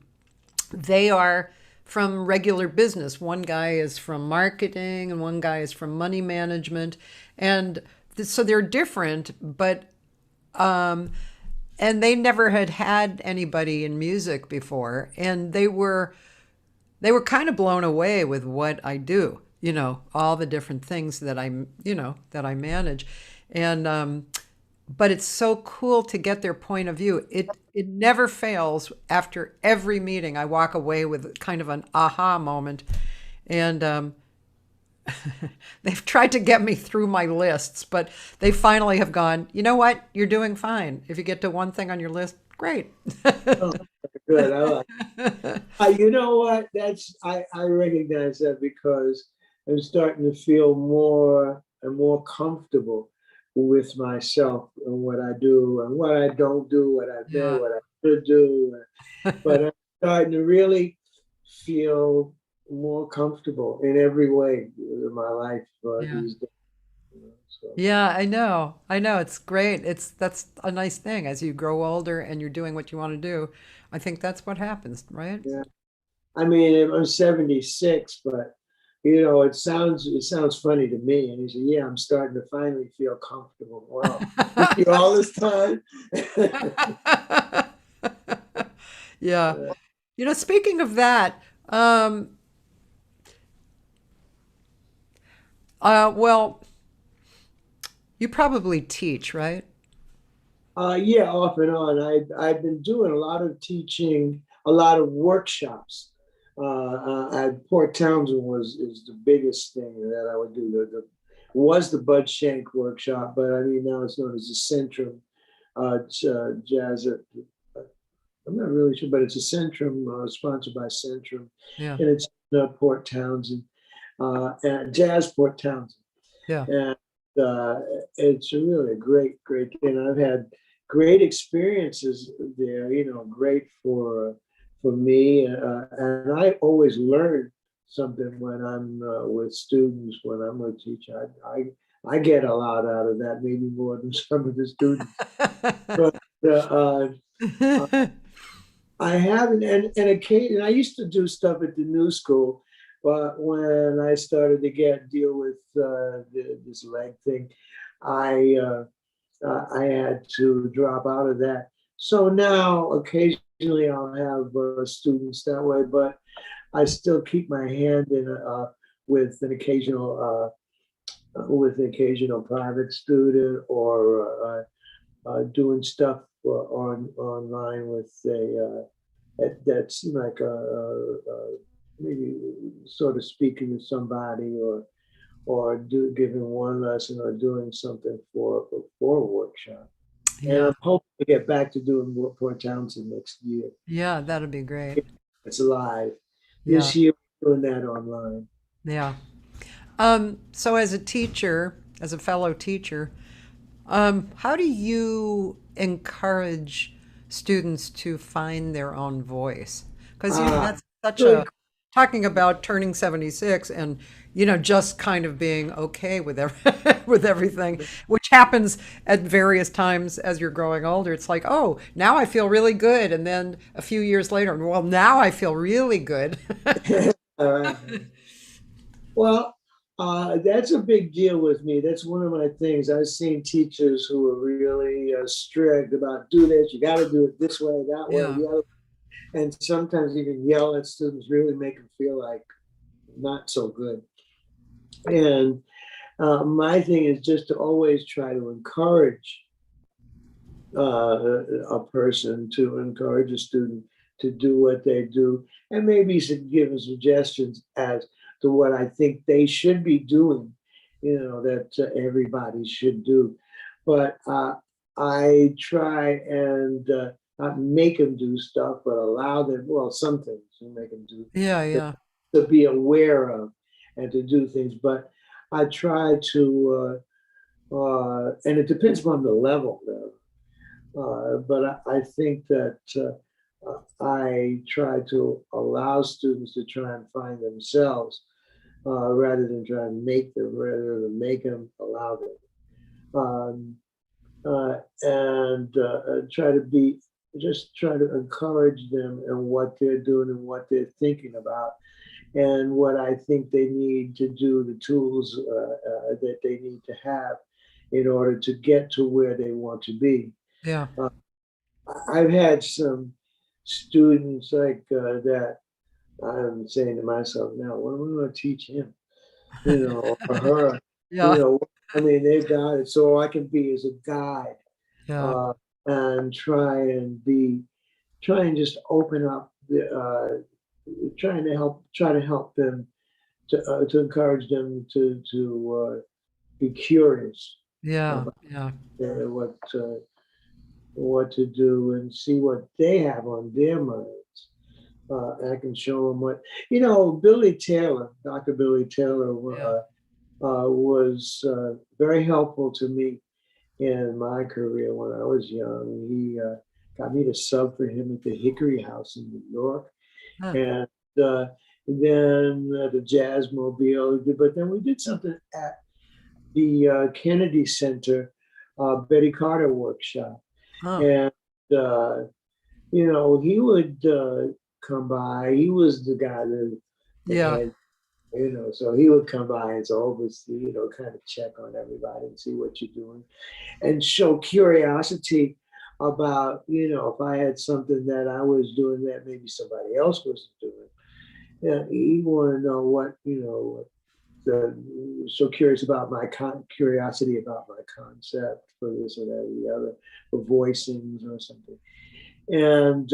they are from regular business. One guy is from marketing, and one guy is from money management, and so they're different, but and they never had anybody in music before, and they were kind of blown away with what I do, all the different things that I manage. And but it's so cool to get their point of view. It never fails. After every meeting, I walk away with kind of an aha moment. And they've tried to get me through my lists, but they finally have gone, you know what? You're doing fine. If you get to one thing on your list, great. Oh, good. I like. You know what? I recognize that because I'm starting to feel more and more comfortable with myself and what I do and what I don't do, what I know, Yeah. what I should do. But I'm starting to really feel more comfortable in every way in my life Yeah. these days. So Yeah, I know. I know. It's great. That's a nice thing as you grow older and you're doing what you want to do. I think that's what happens, right? yeah. I mean, I'm 76, but it sounds funny to me. And he said, "Yeah, I'm starting to finally feel comfortable." Wow, you all this time. Yeah. Speaking of that, well, you probably teach, right? Yeah, off and on. I've been doing a lot of teaching, a lot of workshops. At Port Townsend is the biggest thing that I would do. Was the Bud Shank workshop, but I mean now it's known as the Centrum Jazz. I'm not really sure, but it's a Centrum sponsored by Centrum, Yeah. and it's Port Townsend, and Jazz Port Townsend, Yeah. and it's really a great, great thing. I've had great experiences there. Great for me, and I always learn something when I'm with students. When I'm with teacher, I get a lot out of that, maybe more than some of the students. But I haven't, and occasion I used to do stuff at the new school, but when I started to deal with this leg thing, I I had to drop out of that. So now occasionally I'll have students that way, but I still keep my hand in with an occasional private student or doing stuff online with that's like maybe sort of speaking to somebody or giving one lesson or doing something for a workshop. And Yeah. I'm hoping to get back to doing more Port Townsend next year. Yeah, that'd be great. It's live. Yeah. This year we're doing that online. Yeah. So as a teacher, as a fellow teacher, how do you encourage students to find their own voice? Because Ah, that's such good. a talking about turning 76 and, just kind of being okay with with everything, which happens at various times as you're growing older. It's like, oh, now I feel really good. And then a few years later, well, now I feel really good. All right. Well, that's a big deal with me. That's one of my things. I've seen teachers who are really strict about do this, you got to do it this way, that way, Yeah. the other. And sometimes even yell at students, really make them feel like not so good. And my thing is just to always try to encourage a person, to encourage a student to do what they do, and maybe give them suggestions as to what I think they should be doing, that everybody should do. But I try and not make them do stuff, but allow them, well, some things you make them do, Yeah. Yeah. to be aware of and to do things. But I try to, and it depends on the level, though. But I think that I try to allow students to try and find themselves rather than try and rather than make them, allow them. And try to encourage them in what they're doing and what they're thinking about, and what I think they need to do, the tools that they need to have in order to get to where they want to be. Yeah. I've had some students like that. I'm saying to myself now, what am I going to teach him? Or her. Yeah. I mean, they've got it. So I can be as a guide, Yeah. uh, and try and just open up try to help them to encourage them to be curious Yeah. about Yeah. what to do and see what they have on their minds. I can show them what, Billy Taylor, Dr. Billy Taylor, was very helpful to me in my career when I was young. He got me to sub for him at the Hickory House in New York, Huh. and then at the Jazz Mobile. But then we did something at the Kennedy Center, Betty Carter workshop. Huh. And, he would come by. He was the guy that Yeah. had, so he would come by and oversee, kind of check on everybody and see what you're doing and show curiosity about, if I had something that I was doing that maybe somebody else was doing. Yeah, he wanted to know what, so curious about curiosity about my concept for this or that or the other, for voicings or something. And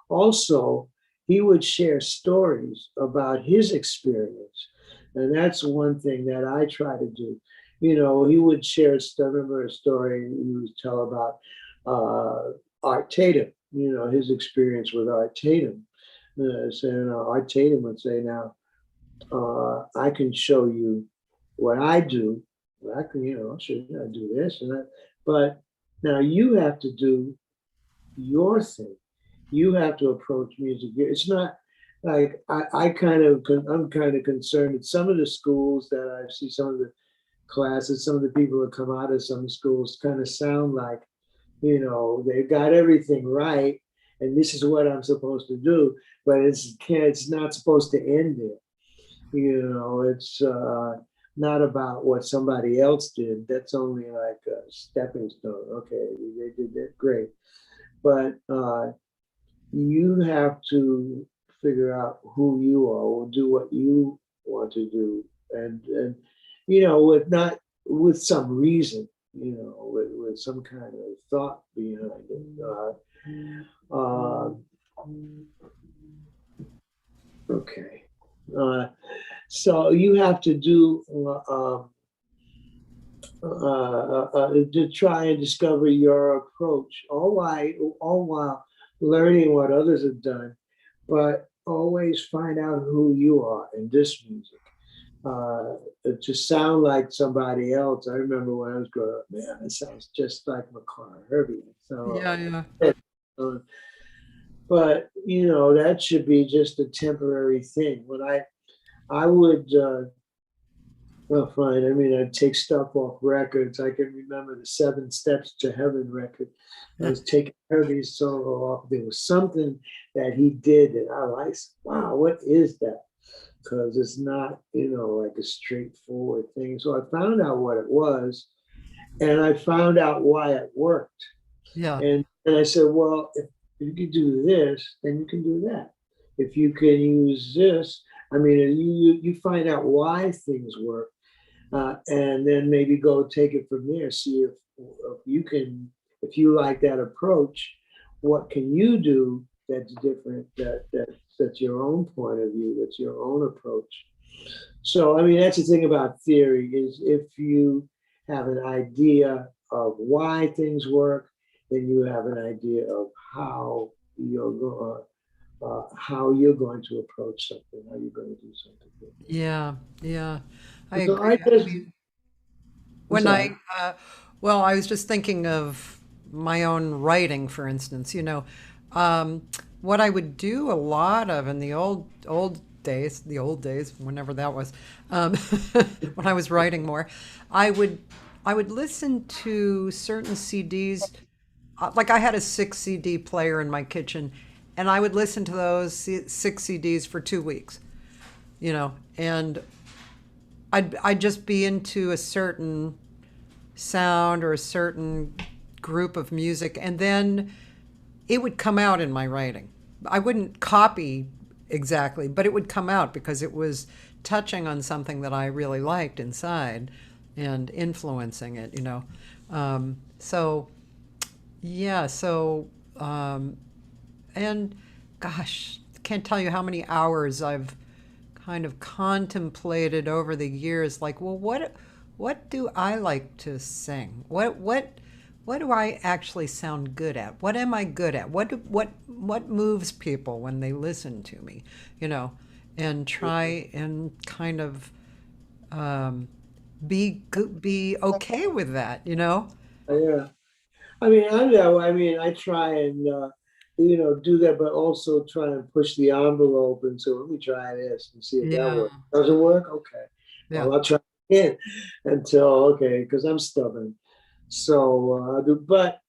also, he would share stories about his experience. And that's one thing that I try to do. He would share, I remember a story he would tell about Art Tatum, his experience with Art Tatum. Saying Art Tatum would say, now, I can show you what I do. I can, I'll show you how to do this and that. But now you have to do your thing. You have to approach music. It's not like I'm kind of concerned that some of the schools that I see, some of the classes, some of the people that come out of some schools kind of sound like, they've got everything right, and this is what I'm supposed to do, but it's not supposed to end there. It's not about what somebody else did. That's only like a stepping stone. Okay, they did that, great. But you have to figure out who you are, or do what you want to do, and with some reason, with some kind of thought behind it. Okay. So you have to do to try and discover your approach, all while learning what others have done, but always find out who you are in this music. To sound like somebody else. I remember when I was growing up, man, it sounds just like McCartney, Herbie. So, Yeah. Yeah. but that should be just a temporary thing. When I would, well, fine. I mean, I'd take stuff off records. I can remember the Seven Steps to Heaven record. I was taking Herbie's solo off. There was something that he did that I like. Wow, what is that? Because it's not, like a straightforward thing. So I found out what it was, and I found out why it worked. Yeah. And I said, well, if you can do this, then you can do that. If you can use this, I mean, you find out why things work, and then maybe go take it from there. See if you can, if you like that approach, what can you do that's different? That's your own point of view. That's your own approach. So, I mean, that's the thing about theory is if you have an idea of why things work, then you have an idea of how you're going to approach something, how you're going to do something. Yeah. Yeah. I So I agree. I just, mean, I'm when sorry. well, I was just thinking of my own writing, for instance, um, what I would do a lot of in the old days, whenever that was, um, when I was writing more, I would, I would listen to certain CDs. Like I had a 6 CD player in my kitchen, and I would listen to those 6 CDs for 2 weeks, and I'd just be into a certain sound or a certain group of music, and then it would come out in my writing. I wouldn't copy exactly, but it would come out because it was touching on something that I really liked inside and influencing it. So, yeah, and gosh, can't tell you how many hours I've kind of contemplated over the years, like, well, what do I like to sing? What do I actually sound good at? What am I good at? What moves people when they listen to me? You know, and try and kind of be okay with that. Yeah. I mean, I'm that way. I mean, I try and do that, but also try and push the envelope. And so let me try this and see if that Yeah, works. Doesn't work? Okay. yeah, Well, I'll try again until okay, because I'm stubborn. So I do. But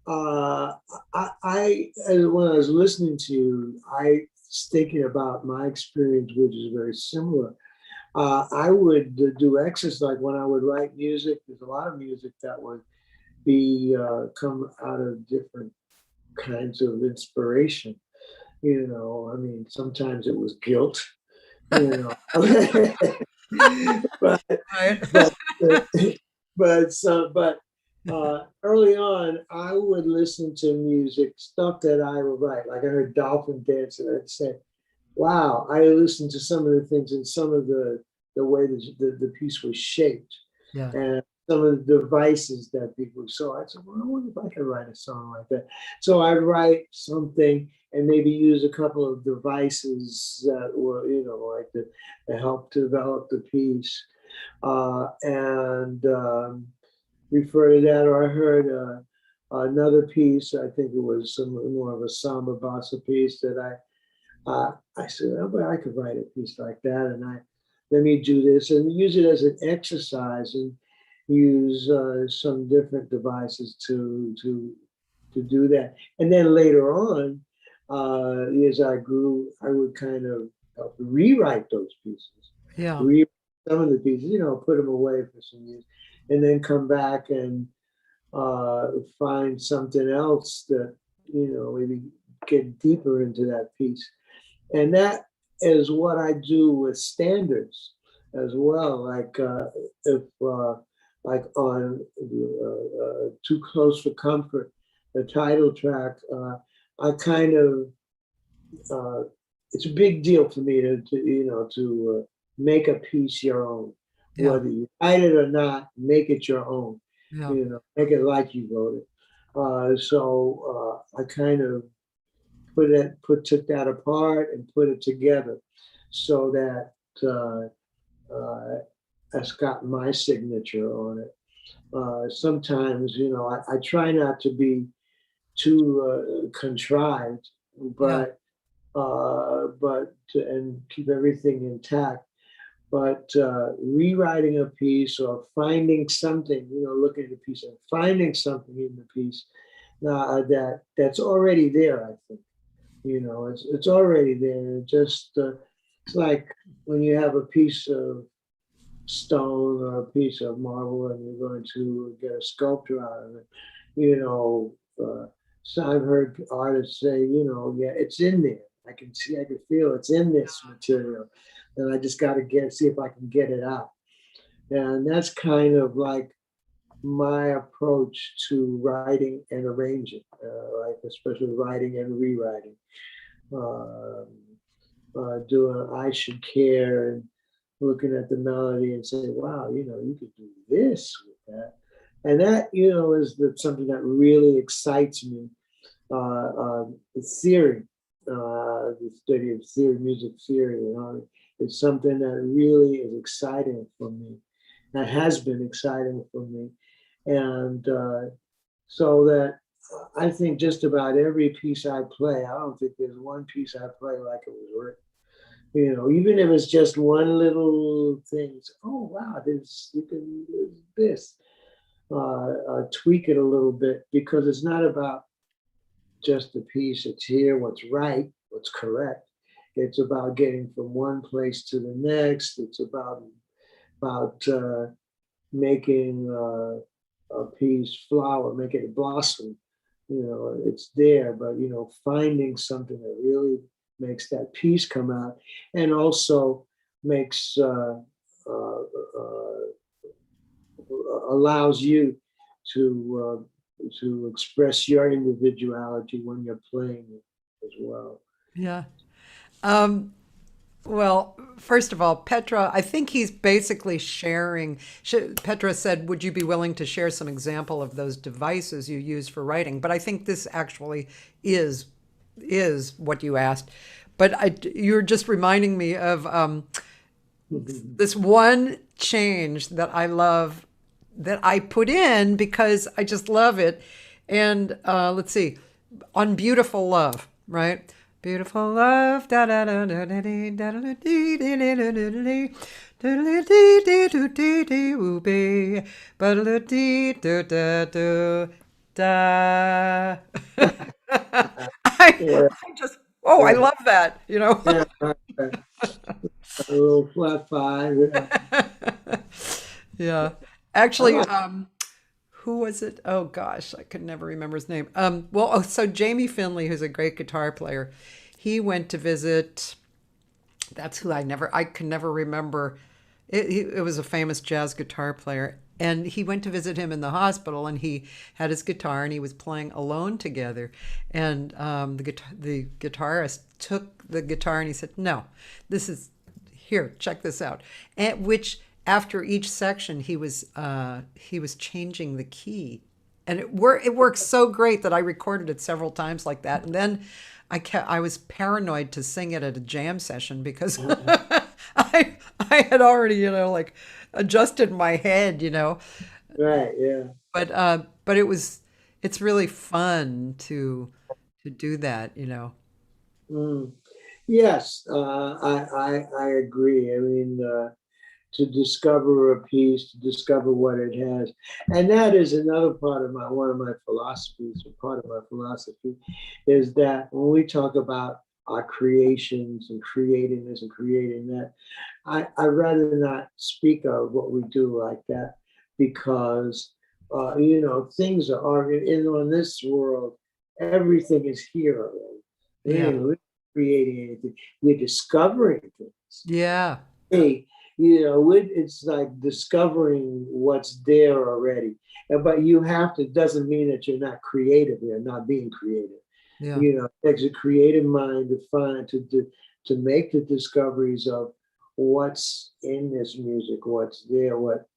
when I was listening to you, I was thinking about my experience, which is very similar. I would do exercise like when I would write music. There's a lot of music that would be come out of different kinds of inspiration. I mean, sometimes it was guilt, you know, but right. but but early on, I would listen to music stuff that I would write. Like I heard dolphin dance, and I'd say, "Wow!" I listened to some of the things and some of the way the piece was shaped Yeah, and some of the devices that people saw. I said, well, I wonder if I could write a song like that. So I'd write something and maybe use a couple of devices that were, like to help develop the piece. And refer to that, or I heard another piece, I think it was some more of a samba bossa piece that I said, oh, but I could write a piece like that. And let me do this and use it as an exercise and use some different devices to do that. And then later on, as I grew, I would kind of help rewrite those pieces, yeah, re some of the pieces, put them away for some years, and then come back and find something else that, maybe get deeper into that piece. And that is what I do with standards as well. Like if like on Too Close for Comfort, the title track, I kind of it's a big deal for me to make a piece your own, yeah, whether you write it or not. Make it your own. yeah, Make it like you wrote it. So I kind of took that apart and put it together so that it's got my signature on it. Sometimes, I try not to be too contrived, yeah, but and keep everything intact. But rewriting a piece or finding something, looking at a piece and finding something in the piece that's already there, I think. It's already there. It's like when you have a piece of stone or a piece of marble and you're going to get a sculpture out of it. So I've heard artists say, yeah, it's in there. I can feel it's in this material, and I just got to see if I can get it out. And that's kind of like my approach to writing and arranging, like especially writing and rewriting. Doing I Should Care and looking at the melody and saying, wow, you could do this with that. And that, is something that really excites me. The theory, the study of theory, music theory, is something that really is exciting for me. That has been exciting for me. And so that I think just about every piece I play, I don't think there's one piece I play like it was written. Even if it's just one little thing, it's, oh wow, you can do this. Tweak it a little bit, because it's not about just the piece. It's here, what's right, what's correct. It's about getting from one place to the next. It's about making a piece flower, making it blossom. It's there, but finding something that really makes that piece come out, and also makes allows you to express your individuality when you're playing it as well. Yeah. Well, first of all, Petra, I think he's basically sharing. Petra said, would you be willing to share some example of those devices you use for writing? But I think this actually is what you asked. But you're just reminding me of this one change that I love, that I put in because I just love it. And let's see, on Beautiful Love, right? Beautiful love, da da da da da da da da da. Yeah, I just, oh, I yeah, love that, yeah. A little flat five. Yeah. Yeah. I Actually, like. who was it? Oh gosh, I could never remember his name. Well, oh, so Jamie Finley, who's a great guitar player, he went to visit. That's who I could never remember. It was a famous jazz guitar player, and he went to visit him in the hospital, and he had his guitar, and he was playing alone together, and the guitarist took the guitar, and he said, "No, this is here. Check this out," and which after each section he was changing the key, and it worked so great that I recorded it several times like that, and then I was paranoid to sing it at a jam session because I had already like adjusted my head, Right. Yeah. but it's really fun to do that. Mm. Yes, I agree. I mean, to discover a piece, to discover what it has, and that is another part of one of my philosophies. Or part of my philosophy is that when we talk about our creations and creating this and creating that, I rather not speak of what we do like that, because things are on this world. Everything is here already. We Yeah. ain't creating anything. We're discovering things. Yeah. Hey, it's like discovering what's there already. But doesn't mean that you're not creative. You're not being creative. Yeah. It takes a creative mind to make the discoveries of what's in this music, what's there, what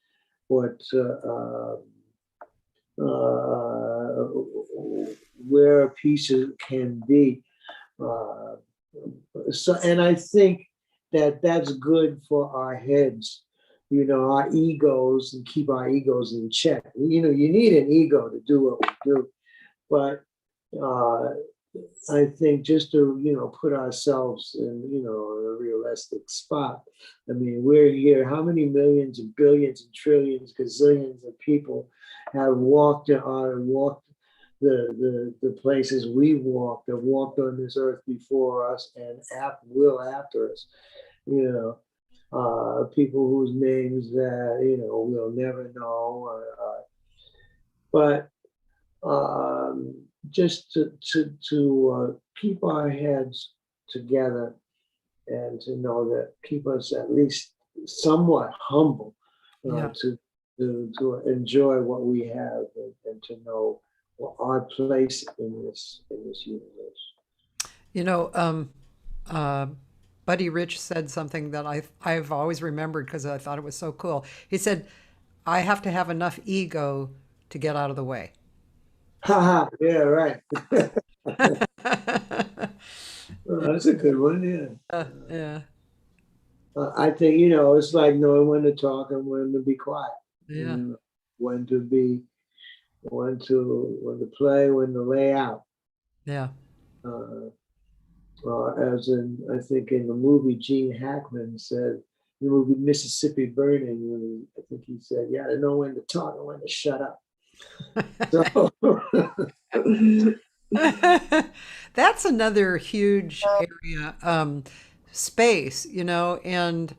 where pieces can be. Uh, and I think that's good for our heads, our egos, and keep our egos in check. You need an ego to do what we do, but I think just to, put ourselves in, a realistic spot. I mean, we're here, how many millions and billions and trillions, gazillions of people have walked the places we've walked, have walked on this earth before us and will after us, people whose names that, we'll never know. But just to keep our heads together and to know that keep us at least somewhat humble, Yeah. to enjoy what we have, and to know our place in this universe. You know, uh, Buddy Rich said something that I've always remembered because I thought it was so cool. He said, "I have to have enough ego to get out of the way." Haha, yeah, right. That's a good one, yeah. Yeah, I think, it's like knowing when to talk and when to be quiet. yeah, When to be, when to play, when to lay out. yeah. Uh, as in, I think in the movie, Gene Hackman said, the movie Mississippi Burning, I think he said, "Yeah, I know when to talk and when to shut up." So, That's another huge area, space, and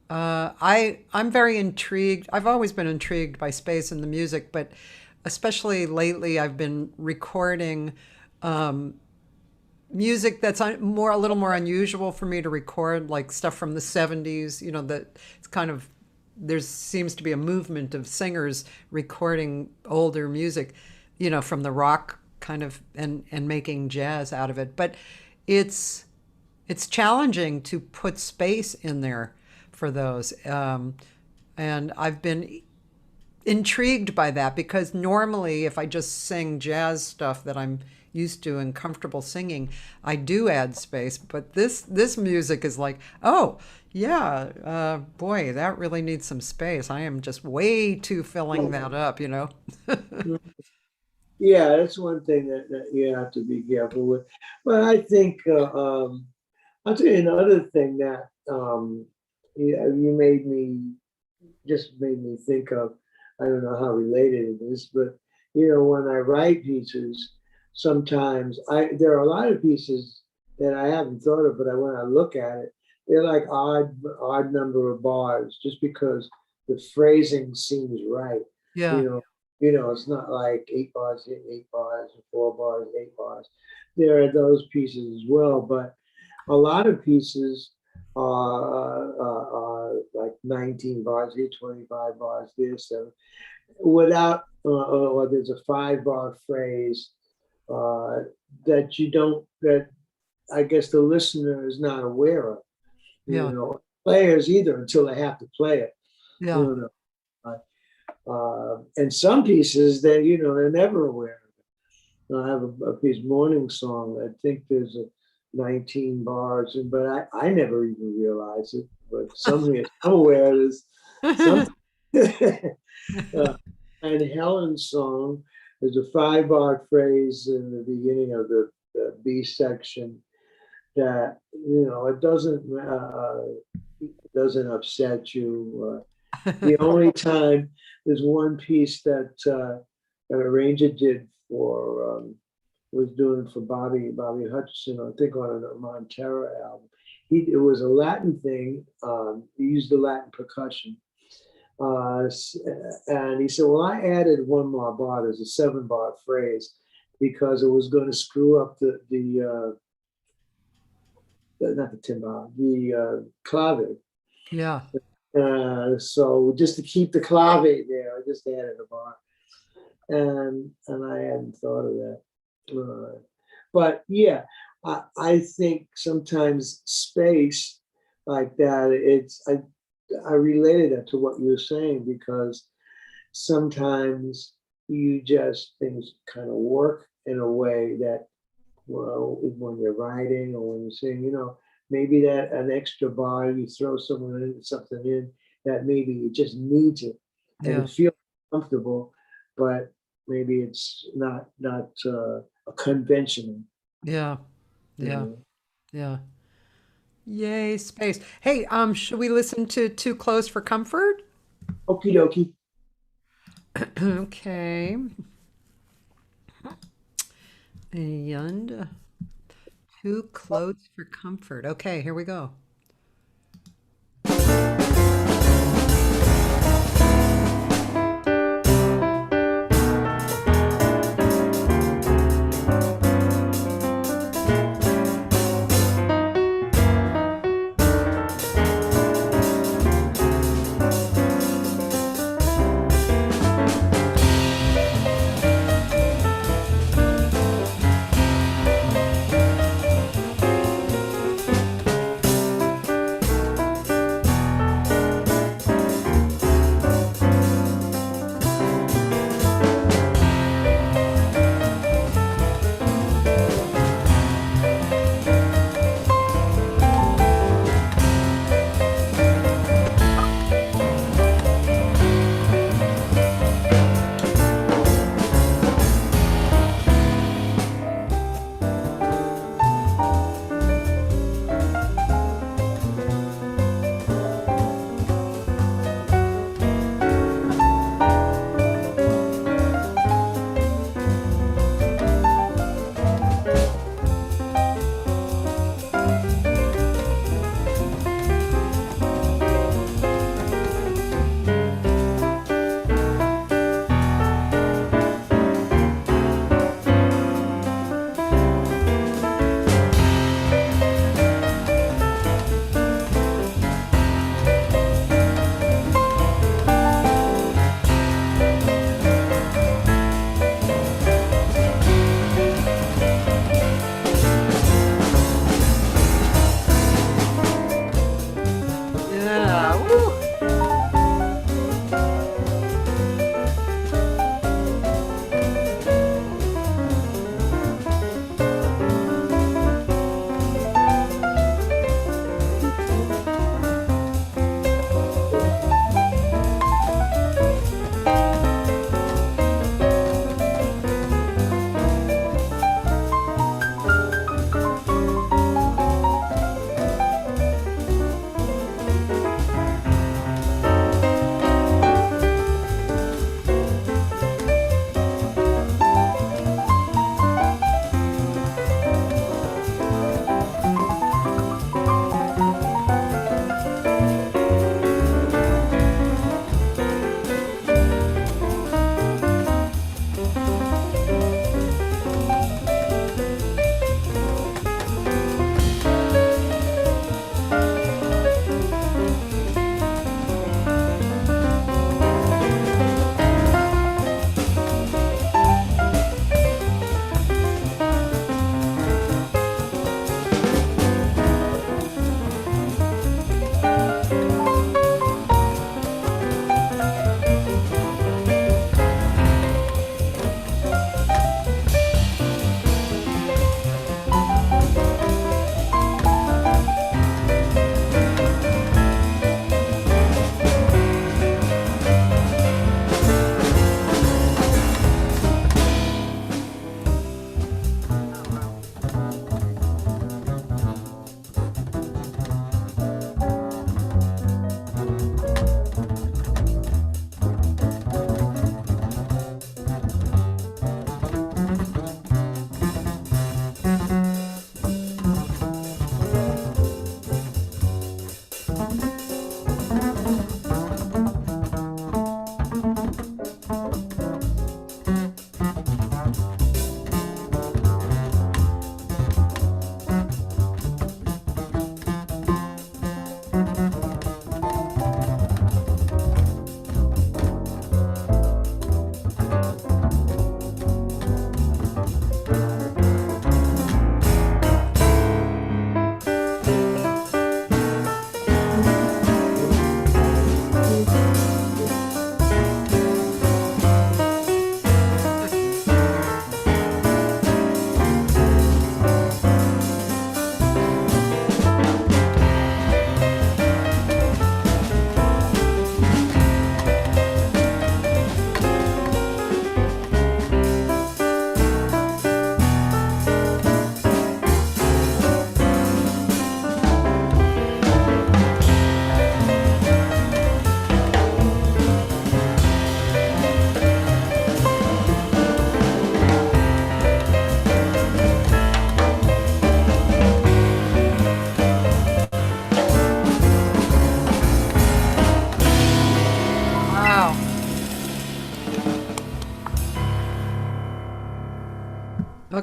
I'm very intrigued. I've always been intrigued by space and the music, but especially lately, I've been recording music that's a little more unusual for me to record, like stuff from the '70s. That it's kind of there seems to be a movement of singers recording older music, from the rock kind of and making jazz out of it. But it's it's challenging to put space in there for those. And I've been intrigued by that because normally, if I just sing jazz stuff that I'm used to and comfortable singing, I do add space. But this music is like, oh yeah, boy, that really needs some space. I am just way too filling that up. yeah, that's one thing that you have to be careful with. But I think, I'll tell you another thing that, you made me think of. I don't know how related it is, but when I write pieces, sometimes there are a lot of pieces that I haven't thought of, but when I look at it, they're like odd number of bars, just because the phrasing seems right. You Yeah, know, it's not like 8 bars, 8 bars, 4 bars, 8 bars. There are those pieces as well, but a lot of pieces are like 19 bars here, 25 bars there. So without, or there's a 5 bar phrase uh, that you don't, that I guess the listener is not aware of, yeah, players either until they have to play it. yeah, You and some pieces that, they're never aware of it. I have a piece, Morning Song. I think there's a 19 bars, but I never even realized it. But somewhere there's some. And Helen's song, there's a 5 bar phrase in the beginning of the B section that, it doesn't upset you. The only time, there's one piece that an arranger did for, was doing for Bobby Hutcherson, I think on a Montero album. It was a Latin thing. He used the Latin percussion. And he said, well, I added one more bar. There's a 7 bar phrase because it was going to screw up not the timbale, the clave. yeah. So just to keep the clave there, I just added a bar, and I hadn't thought of that. But yeah, I think sometimes space like that, I related that to what you were saying, because sometimes things kind of work in a way that, well, when you're writing or when you're singing, maybe that an extra bar, you throw something in that maybe it just needs it and Yeah. it feels comfortable, but maybe it's not a conventional. Yeah. you Yeah. know. Yeah. Yay, space. Hey, should we listen to Too Close for Comfort? Okie dokie. Okay. And Too Close for Comfort. Okay, here we go.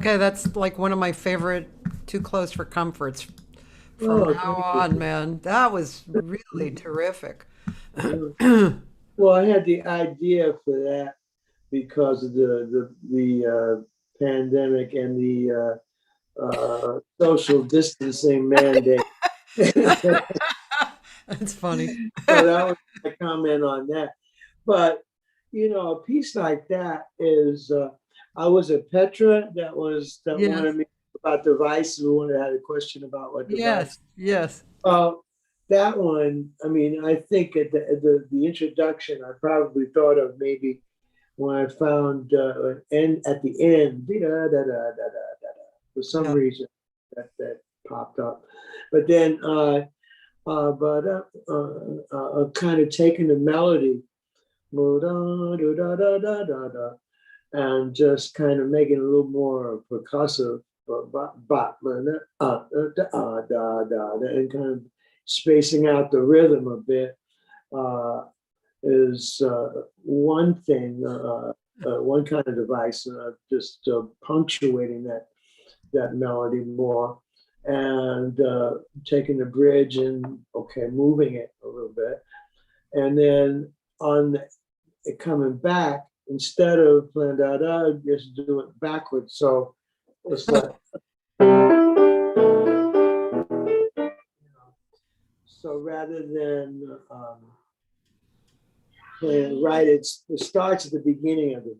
Okay, that's like one of my favorite Too Close for Comforts from Oh, now thank on, man. That was really you. terrific. Well, I had the idea for that because of the pandemic and the social distancing mandate. So That's funny. that was my comment on that. But a piece like that is I was a Petra that Yes, wanted me about device. We wanted to have a question about what device. yes, yes. Uh, that one, I mean, I think at the introduction, I probably thought of maybe when I found end at the end, for some Yeah. reason that popped up. But then, kind of taking the melody, and just kind of making it a little more percussive, and kind of spacing out the rhythm a bit. Is one thing, one kind of device, just punctuating that melody more, and taking the bridge and moving it a little bit, and then on it coming back, instead of playing da da, just do it backwards. So it's like, so rather than playing right, it starts at the beginning of the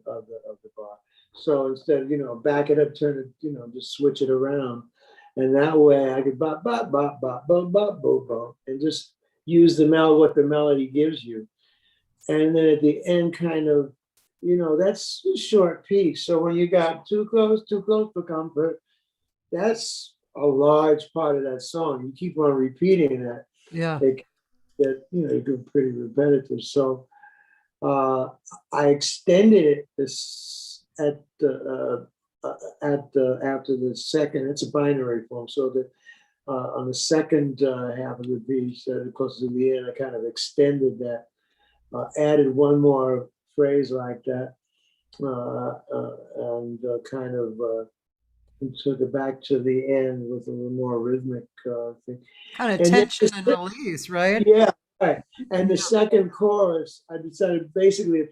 bar. So instead of back it up, turn it, just switch it around, and that way I could bop bop bop bop bop bop bop bop, and just use what the melody gives you, and then at the end, kind of, that's a short piece. So when you got too close for comfort, that's a large part of that song. You keep on repeating that, Yeah. it get you do pretty repetitive. So I extended it this after the second. It's a binary form, so that on the second half of the piece, close to the end, I kind of extended that, added one more phrase like that, and kind of took it back to the end with a little more rhythmic thing. Kind of And then tension and release, right? yeah, right. And the second chorus, I decided basically to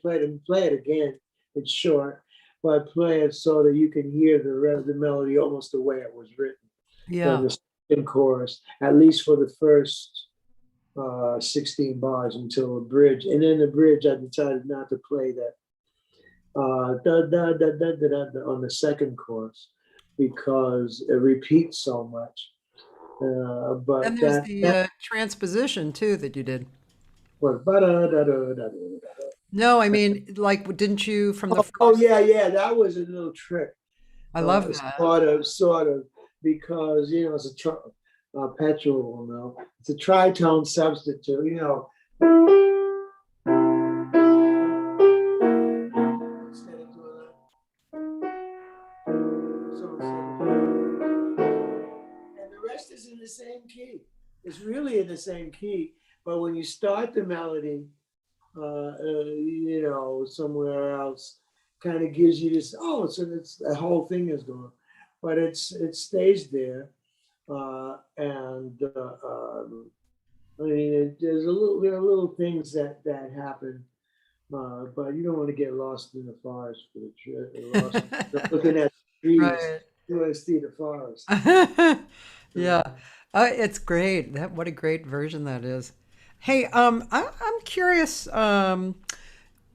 play it again. It's short, but play it so that you can hear the melody almost the way it was written. Yeah. In the second chorus, at least for the first 16 bars until the bridge. And then the bridge, I decided not to play that da, da, da, da, da, da, on the second chorus because it repeats so much. And But there's that the transposition too that you did. was ba da da da da da. No, I mean, like, didn't you from the Oh first? yeah, that was a little trick, I love that. sort of, because it's Petrol will know it's a tritone substitute. Instead of doing that, and the rest is in the same key. It's really in the same key, but when you start the melody, somewhere else, kind of gives you this. Oh, so it's the whole thing is gone, but it stays there, and I mean, there are little things that happen, but you don't want to get lost in the forest for the trip. Lost looking at trees. Right. You want to see the forest. Yeah. It's great. What a great version that is. Hey, I'm curious,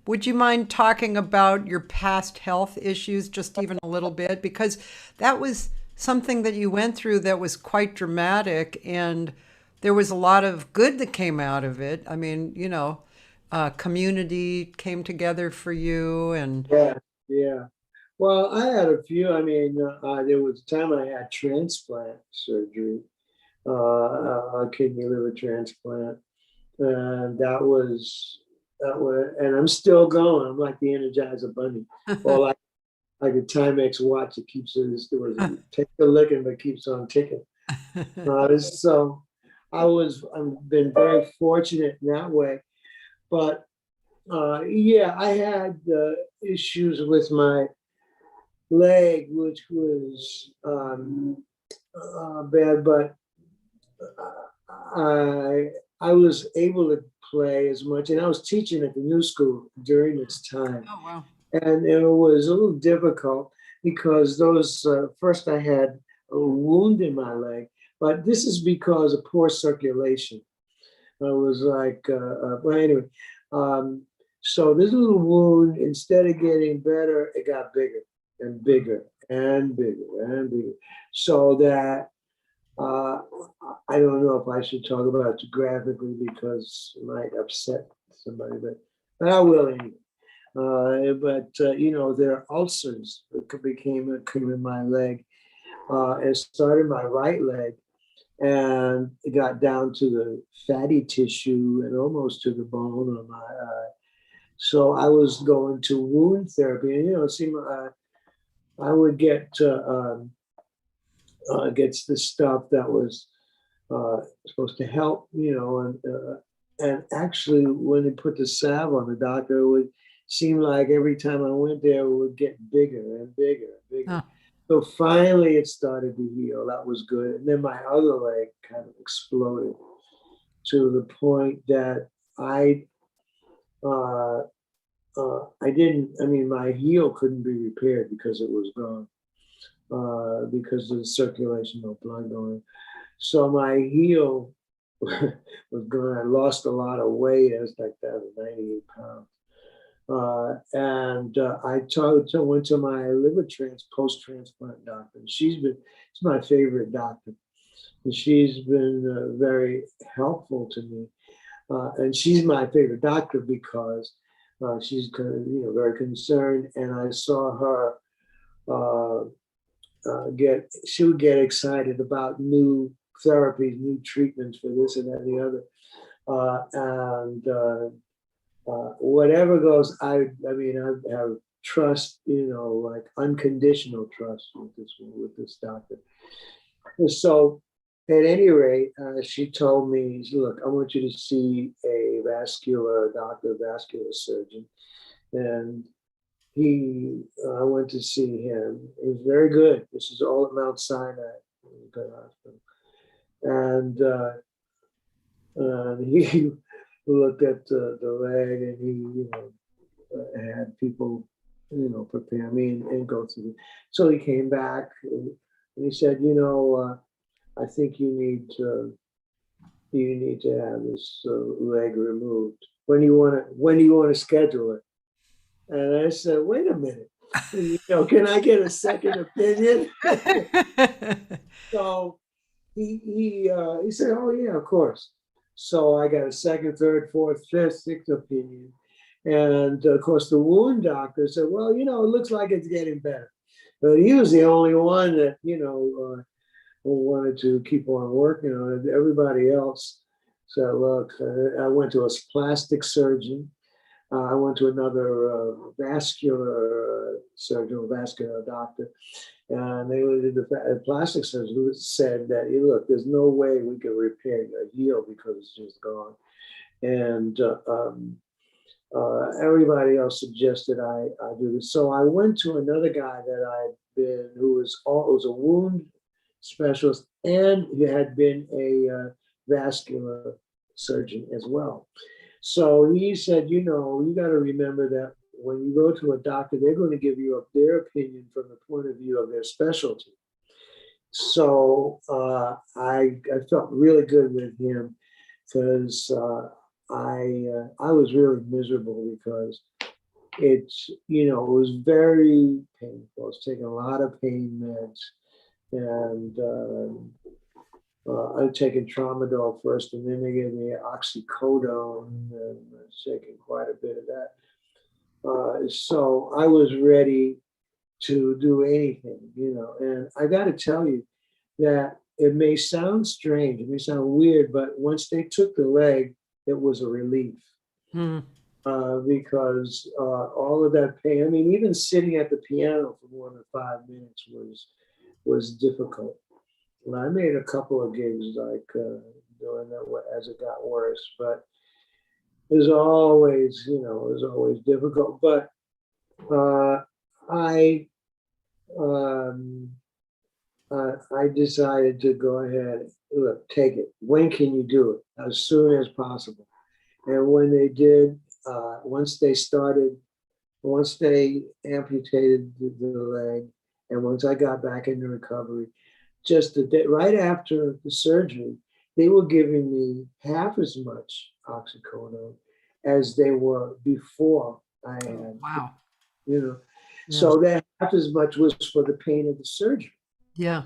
would you mind talking about your past health issues just even a little bit? Because that was something that you went through that was quite dramatic, and there was a lot of good that came out of it. I mean, community came together for you, and Yeah. Well, I had a few. I mean, there was a time I had transplant surgery, a kidney liver transplant, and and I'm still going. I'm like the Energizer Bunny, or like a Timex watch that keeps it. Take the licking, but keeps on ticking. So I've been very fortunate in that way, but yeah, I had issues with my leg, which was bad, but I was able to play as much, and I was teaching at the new school during this time, Oh, wow. and it was a little difficult because those first I had a wound in my leg, but this is because of poor circulation. I was like, well, anyway. So this little wound, instead of getting better, it got bigger and bigger and bigger and bigger. So that uh, I don't know if I should talk about it graphically because it might upset somebody, but I will anyway. You know, there are ulcers that became in my leg. It started my right leg and it got down to the fatty tissue and almost to the bone on my eye. So I was going to wound therapy, and you know, see, I would gets the stuff that was supposed to help, you know, and actually when they put the salve on, the doctor, it would seem like every time I went there, it would get bigger and bigger and bigger. Huh. So finally, it started to heal. That was good. And then my other leg kind of exploded to the point that uh, I didn't. I mean, my heel couldn't be repaired because it was gone because of the circulation, no blood going. So my heel was gone. I lost a lot of weight. I was like that, 98 pounds. Went to my liver post-transplant doctor. She's my favorite doctor. And she's been very helpful to me. And she's my favorite doctor because she's very concerned. And I saw her she would get excited about new therapies, new treatments for this and that and the other. Whatever goes, I mean, I have trust, you know, like unconditional trust with this doctor. So, at any rate, she told me, "Look, I want you to see a vascular doctor, vascular surgeon," and I went to see him. He was very good. This is all at Mount Sinai, good hospital, and he looked at the leg, and he, you know, had people, you know, prepare me and go through. So he came back and he said, you know, I think you need to have this leg removed. When do you want to schedule it? And I said, wait a minute, you know, can I get a second opinion? So he said, oh yeah, of course. So I got a second, third, fourth, fifth, sixth opinion. And of course, the wound doctor said, well, you know, it looks like it's getting better. But he was the only one that, you know, wanted to keep on working on it. Everybody else said, look, I went to a plastic surgeon. I went to another vascular surgeon, vascular doctor. And they did the plastic surgeon who said that, hey, look, there's no way we can repair your heel because it's just gone. And everybody else suggested I do this. So I went to another guy that who was a wound specialist, and he had been a vascular surgeon as well. So he said, you know, you got to remember that when you go to a doctor, they're going to give you their opinion from the point of view of their specialty. So I felt really good with him because I was really miserable because it's, you know, it was very painful. I was taking a lot of pain meds, and I'd taken tramadol first, and then they gave me oxycodone, and I was taking quite a bit of that. So I was ready to do anything, you know. And I got to tell you that it may sound strange, it may sound weird, but once they took the leg, it was a relief. Because all of that pain, I mean, even sitting at the piano for more than 5 minutes was difficult. And I made a couple of gigs like doing that as it got worse, but it was always, you know, it was always difficult. But I I decided to go ahead, look, take it. When can you do it? As soon as possible. And when they did, once they amputated the leg, and once I got back into recovery, just the day, right after the surgery, they were giving me half as much oxycodone as they were before I had, Wow. you know. Yeah. So that half as much was for the pain of the surgery. Yeah.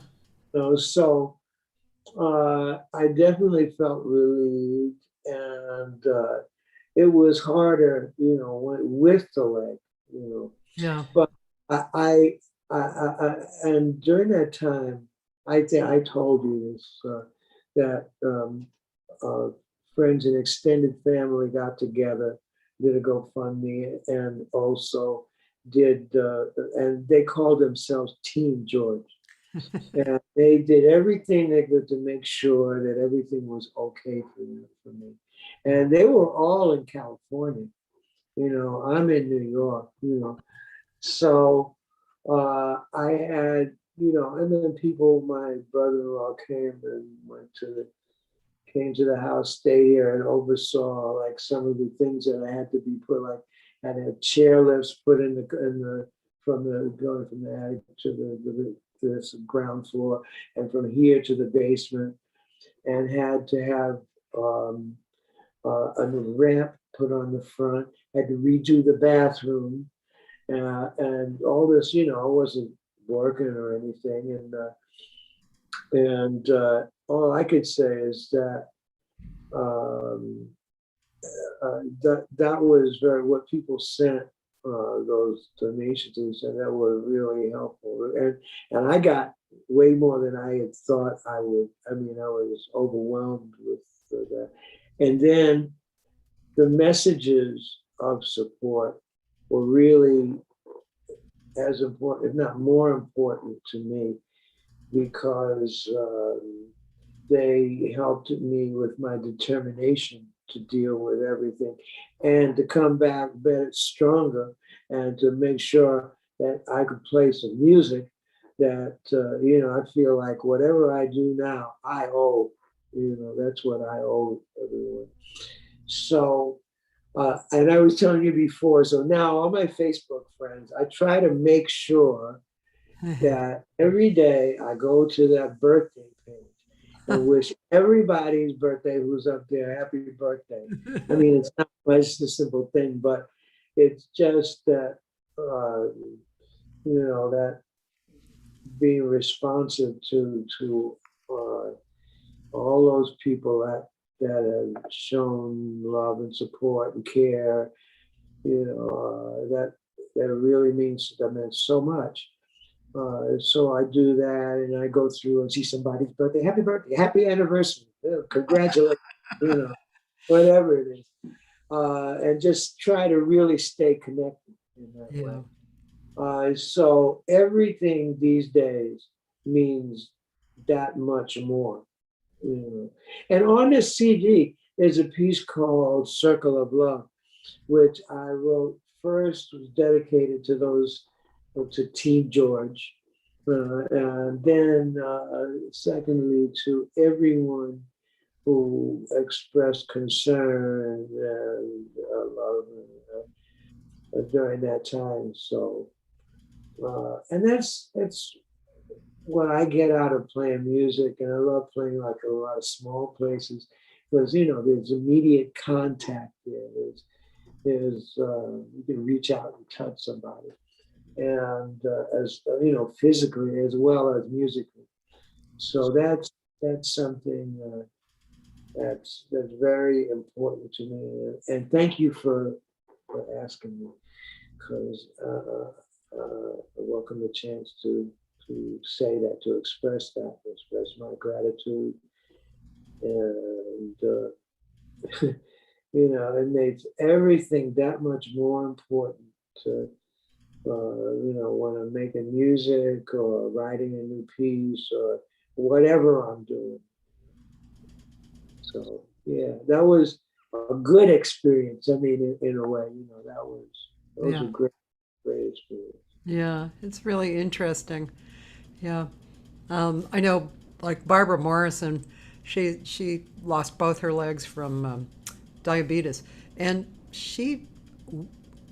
So I definitely felt relieved, and it was harder, with the leg, Yeah. But and during that time, I think I told you this that friends and extended family got together, did a GoFundMe, and also did, and they called themselves Team George. And they did everything they could to make sure that everything was okay for me. And they were all in California. I'm in New York, So I had, and then my brother-in-law came to the house, stayed here, and oversaw like some of the things that I had to be put, like had to have chairlifts put in the going from the attic to the ground floor, and from here to the basement, and had to have a ramp put on the front. Had to redo the bathroom, and all this. I wasn't working or anything, and all I could say is that that was what people sent, those donations, and that were really helpful. And I got way more than I had thought I would. I mean, I was overwhelmed with that. And then the messages of support were really as important, if not more important to me, because they helped me with my determination to deal with everything and to come back better, stronger, and to make sure that I could play some music that, I feel like whatever I do now, I owe, that's what I owe everyone. So, and I was telling you before, so now all my Facebook friends, I try to make sure that every day I go to that birthday page and wish everybody's birthday who's up there happy birthday. I mean, it's not much a simple thing, but it's just that, that being responsive to all those people that have shown love and support and care, that really means so much. So I do that, and I go through and see somebody's birthday. Happy birthday, happy anniversary, congratulations, whatever it is, and just try to really stay connected in that way. So everything these days means that much more. And on this CD, there's a piece called "Circle of Love," which I wrote first, was dedicated to Team George, and then secondly to everyone who expressed concern and love during that time. So, and that's what I get out of playing music, and I love playing like a lot of small places because there's immediate contact there. There's you can reach out and touch somebody, and as physically as well as musically. So that's something that's very important to me. And thank you for asking me, because I welcome the chance to say that, to express my gratitude, and it makes everything that much more important to when I'm making music or writing a new piece or whatever I'm doing. So yeah, that was a good experience. I mean, in a way, those were great experience. Yeah, it's really interesting. Yeah. I know, like Barbara Morrison, she lost both her legs from diabetes, and she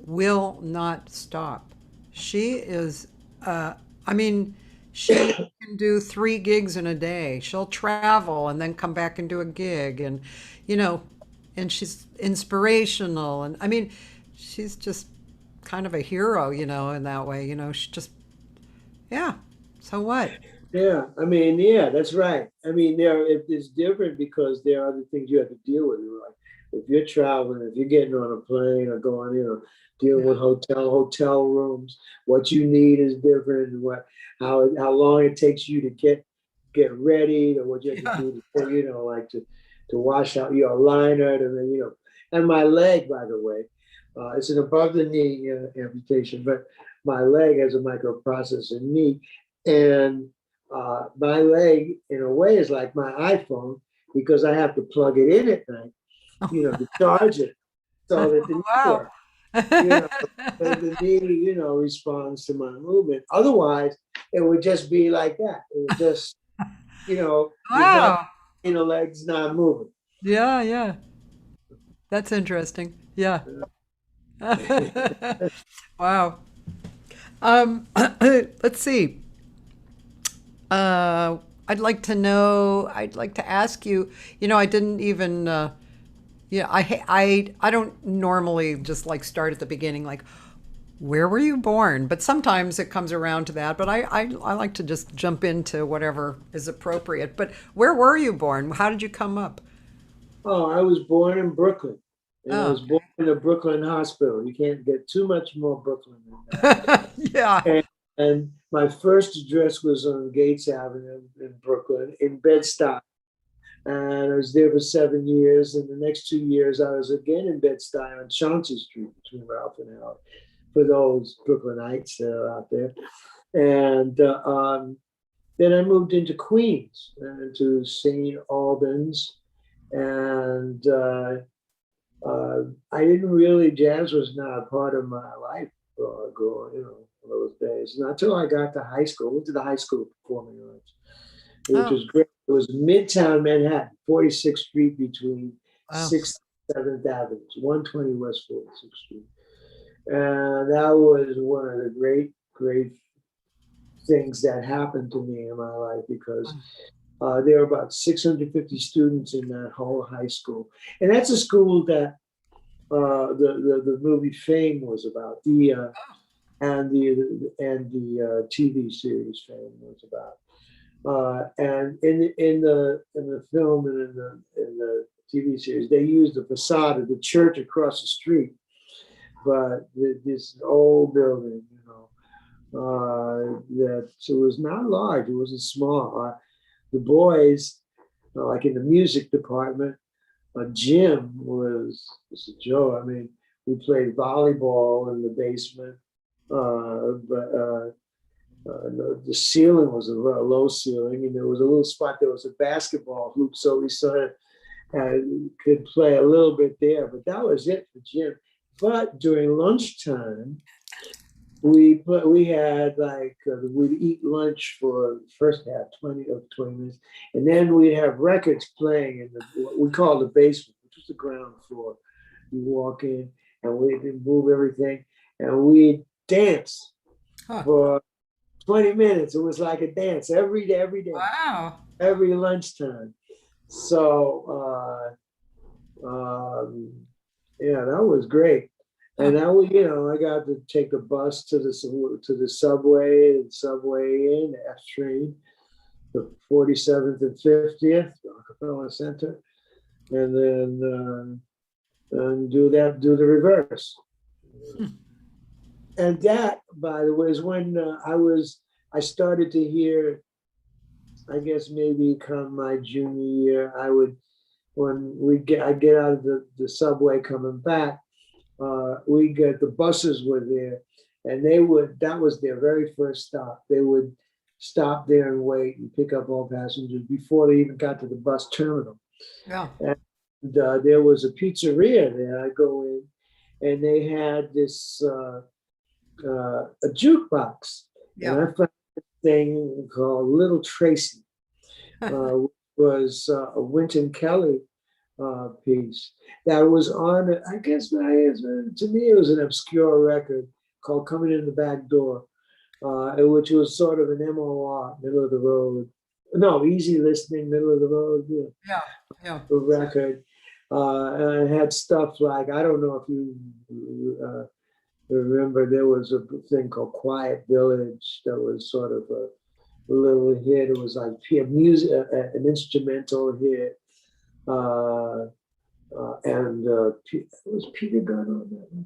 will not stop. She is, I mean, she can do 3 gigs in a day. She'll travel and then come back and do a gig, and you know, and she's inspirational, and I mean, she's just kind of a hero, in that way. She just, yeah. So what? Yeah, I mean, yeah, that's right. I mean, it's different because there are other things you have to deal with. Like if you're traveling, if you're getting on a plane or going, dealing with hotel rooms, what you need is different, and how long it takes you to get ready, or what you have to Yeah. do to, like to wash out your liner, and then and my leg, by the way, it's an above the knee amputation, but my leg has a microprocessor knee, and my leg, in a way, is like my iPhone because I have to plug it in at night, to charge it so that the knee Wow. works. You know, the knee, responds to my movement. Otherwise, it would just be like that. It would just, there's not, Wow. legs not moving. Yeah, yeah. That's interesting. Yeah. Wow. Let's see. I'd like to ask you, I didn't even, yeah, I don't normally just like start at the beginning, like, where were you born? But sometimes it comes around to that. But I like to just jump into whatever is appropriate. But where were you born? How did you come up? Oh, I was born in Brooklyn, and I Oh, was born in a Brooklyn hospital. You can't get too much more Brooklyn than that. yeah. And my first address was on Gates Avenue in Brooklyn, in Bed-Stuy. And I was there for 7 years. And the next 2 years, I was again in Bed-Stuy on Chauncey Street between Ralph and Howard for those Brooklynites that are out there. And then I moved into Queens, to St. Albans. And I didn't really, jazz was not a part of my life growing, those days. Not until I got to high school. Went to the high school of performing arts, which Oh, was great. It was Midtown Manhattan, 46th Street between wow. 6th and 7th Avenues, 120 West 46th Street. And that was one of the great, great things that happened to me in my life because there were about 650 students in that whole high school. And that's a school that the movie Fame was about. The TV series Fame was about. And in the film and in the TV series, they used the facade of the church across the street, but this old building, that so it was not large, it wasn't small. The boys, like in the music department, gym was a joke. I mean, we played volleyball in the basement, but the ceiling was a low ceiling, and there was a little spot. There was a basketball hoop, so we sort of could play a little bit there. But that was it for gym. But during lunchtime, we had like we'd eat lunch for the first half, 20 minutes, and then we'd have records playing in what we call the basement, which was the ground floor. You walk in, and we'd move everything, and we'd dance Huh. for 20 minutes. It was like a dance every day, Wow. every lunchtime. So yeah, that was great. Huh. And I got to take the bus to the subway and subway in F train, the 47th and 50th, Rockefeller Center, and then do the reverse. And that, by the way, is when I started to hear, I guess maybe come my junior year, I get out of the subway coming back, the buses were there, and that was their very first stop. They would stop there and wait and pick up all passengers before they even got to the bus terminal. Yeah. And there was a pizzeria there. I go in, and they had this a jukebox, and Yeah. I found this thing called Little Tracy, which was a Wynton Kelly piece that was on. I guess to me it was an obscure record called "Coming in the Back Door," which was sort of an MOR, middle of the road. No, easy listening, middle of the road. Yeah, Yeah. Yeah. record. And it had stuff like, I don't know if you remember, there was a thing called Quiet Village that was sort of a little hit. It was like music, an instrumental hit. And was Peter Gunn on that one?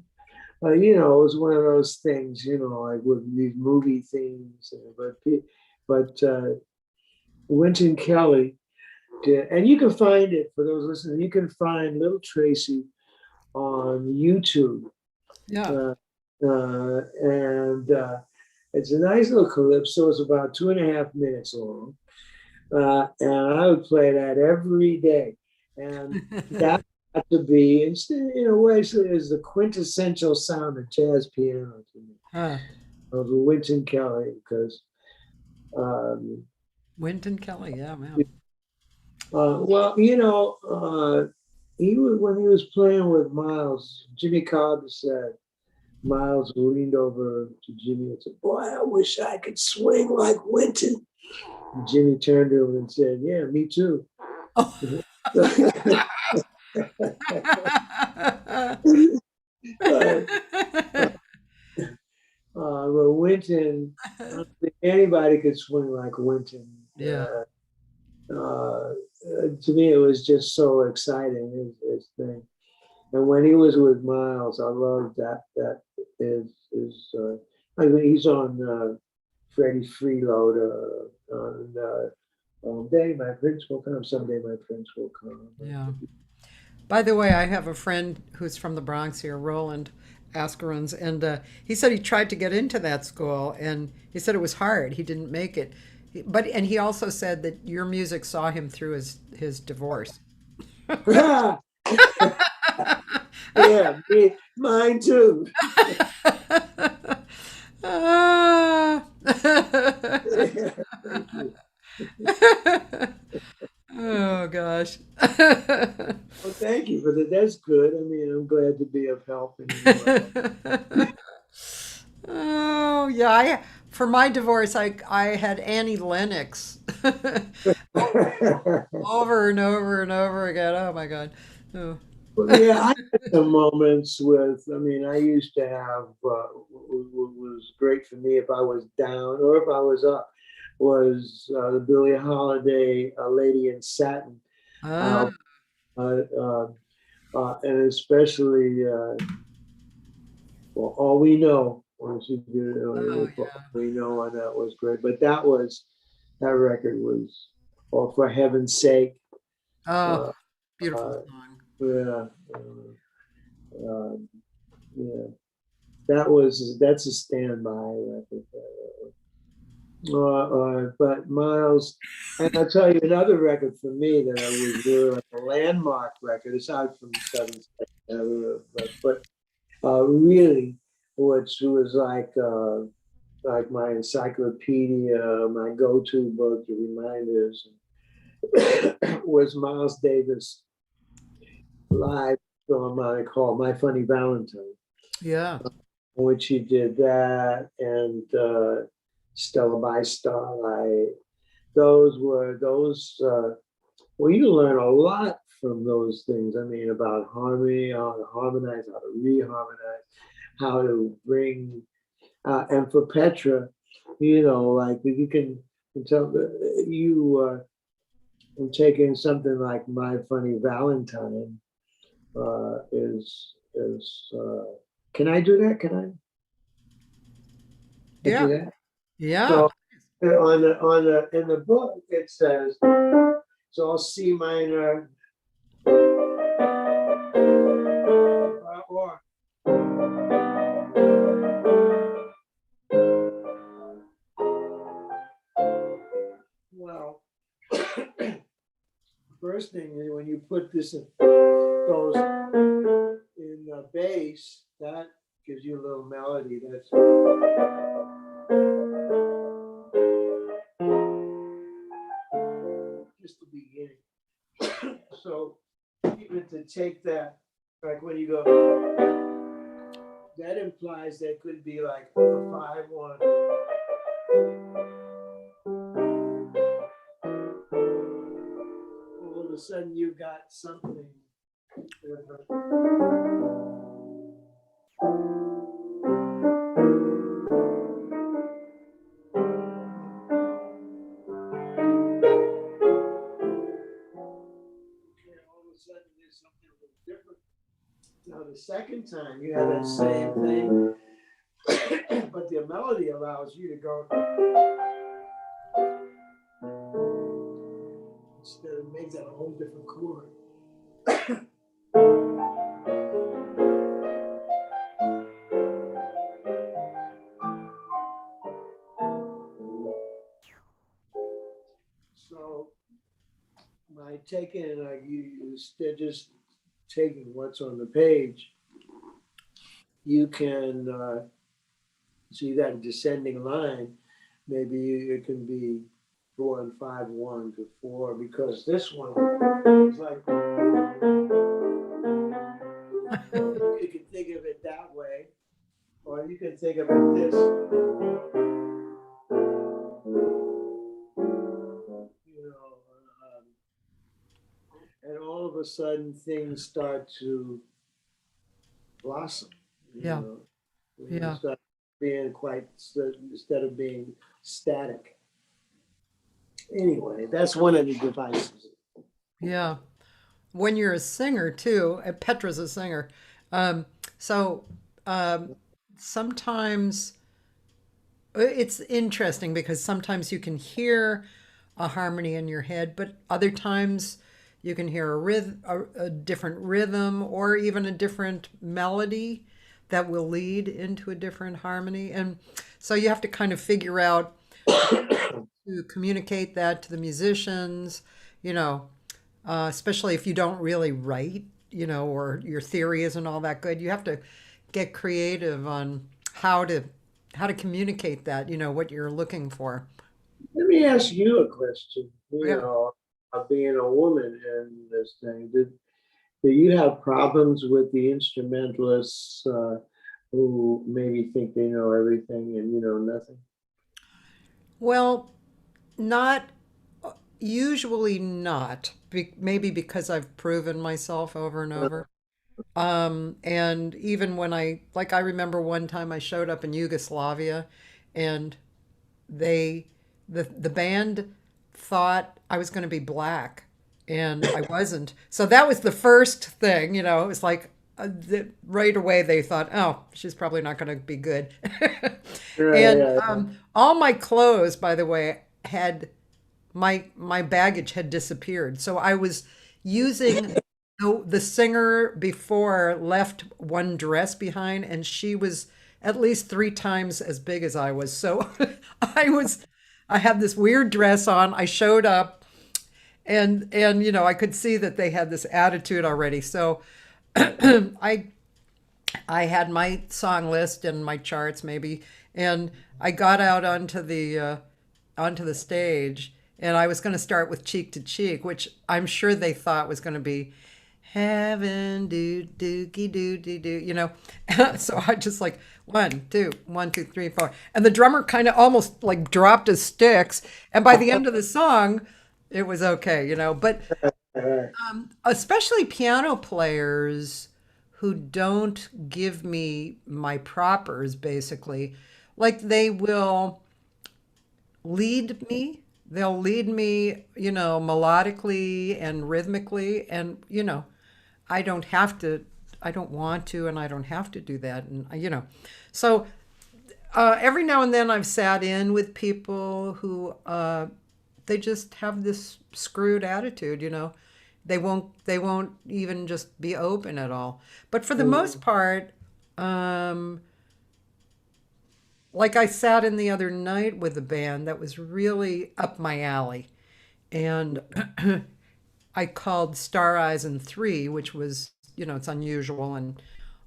It was one of those things, like with these movie themes. But Wynton Kelly did, and you can find it for those listening. You can find Little Tracy on YouTube, Yeah. and it's a nice little calypso. It's about 2.5 minutes long, and I would play that every day, and that got to be, in a way, so is the quintessential sound of jazz piano to me, Huh. of Wynton Kelly, because Wynton Kelly. Yeah, man. well, he was, when he was playing with Miles, Jimmy Cobb said, Miles leaned over to Jimmy and said, "Boy, I wish I could swing like Wynton." And Jimmy turned to him and said, "Yeah, me too." Oh. But Wynton, I don't think anybody could swing like Wynton. Yeah. To me, it was just so exciting, his thing. And when he was with Miles, I loved that. I mean, he's on Freddie Freeloader, on Day My Prince Will Come, Someday My Prince Will Come. Yeah. By the way, I have a friend who's from the Bronx here, Roland Askerons, and he said he tried to get into that school, and he said it was hard. He didn't make it, and he also said that your music saw him through his divorce. Yeah, mine too. Ah. Thank you. Oh gosh. Well, thank you for that. That's good. I mean, I'm glad to be of help in any way. Oh yeah, for my divorce I had Annie Lennox over and over and over again. Oh my God. Oh. Well, yeah, I had some moments with. I mean, I used to have was great for me if I was down or if I was up. Was the Billie Holiday "Lady in Satin," Ah, uh, uh, uh, and especially well, "All We Know." When she did oh "All yeah. We Know," and that was great. But that record was, oh, for heaven's sake. Oh, Uh, beautiful uh, song. yeah, uh, yeah. That's a standby record. But Miles, and I'll tell you another record for me that I was really like a landmark record, aside from Seven Seconds, but really, which was like my encyclopedia, my go-to book, the reminders, was Miles Davis live Philharmonic Hall, My Funny Valentine, Yeah. which he did that, and Stella by Starlight. Well, you learn a lot from those things. I mean, about harmony, how to harmonize, how to reharmonize, how to bring, and for Petra, like if you can tell I'm taking something like My Funny Valentine, is can I do that? Can I Yeah. do that? Yeah. So in the book it says it's all C minor, or well, first thing is when you put this in, goes in the bass, that gives you a little melody. That's just the beginning. So even to take that, like when you go, that implies that could be like a 5-1. All of a sudden you got something different. All of a sudden there's something a little different. Now the second time you have that same thing, but the melody allows you to go instead of make that a whole different chord. So by taking like you instead just taking what's on the page, you can see that descending line. Maybe it can be 4 and 5, 1 to 4, because this one is like you can think of it that way, or you can think of it this. You know, and all of a sudden things start to blossom. You Yeah. know, Yeah. start being quite instead of being static. Anyway, that's one of the devices. Yeah. When you're a singer too, Petra's a singer. Um, so sometimes it's interesting because sometimes you can hear a harmony in your head, but other times you can hear a different rhythm, or even a different melody that will lead into a different harmony. And so you have to kind of figure out to communicate that to the musicians, you know, especially if you don't really write, you know, or your theory isn't all that good. You have to get creative on how to communicate that, you know, what you're looking for. Let me ask you a question. You Yeah. know, being a woman in this thing, do you have problems with the instrumentalists who maybe think they know everything and you know nothing? Well, not usually not. Maybe because I've proven myself over and over. And even when I remember one time I showed up in Yugoslavia, and they the band thought I was going to be black, and I wasn't. So that was the first thing, you know. It was like right away they thought, oh, she's probably not going to be good. Right, And yeah, all my clothes, by the way, had my baggage had disappeared. So I was using the singer before left one dress behind, and she was at least 3 times as big as I was. So I had this weird dress on. I showed up, and you know, I could see that they had this attitude already. So I I had my song list and my charts maybe, and I got out onto the stage, and I was going to start with Cheek to Cheek, which I'm sure they thought was going to be heaven do dookie doo doo doo, you know. So I just like 1, 2, 1, 2, 3, 4, and the drummer kind of almost like dropped his sticks, and by the end of the song, it was okay, you know. But right. especially piano players who don't give me my propers, basically, like they will lead me. They'll lead me, you know, melodically and rhythmically. And, you know, I don't have to, I don't want to, and I don't have to do that. And, you know, so every now and then I've sat in with people who they just have this screwed attitude, you know. They won't even just be open at all. But for the most part, like I sat in the other night with a band that was really up my alley. And I called Star Eyes and Three, which was, you know, it's unusual. And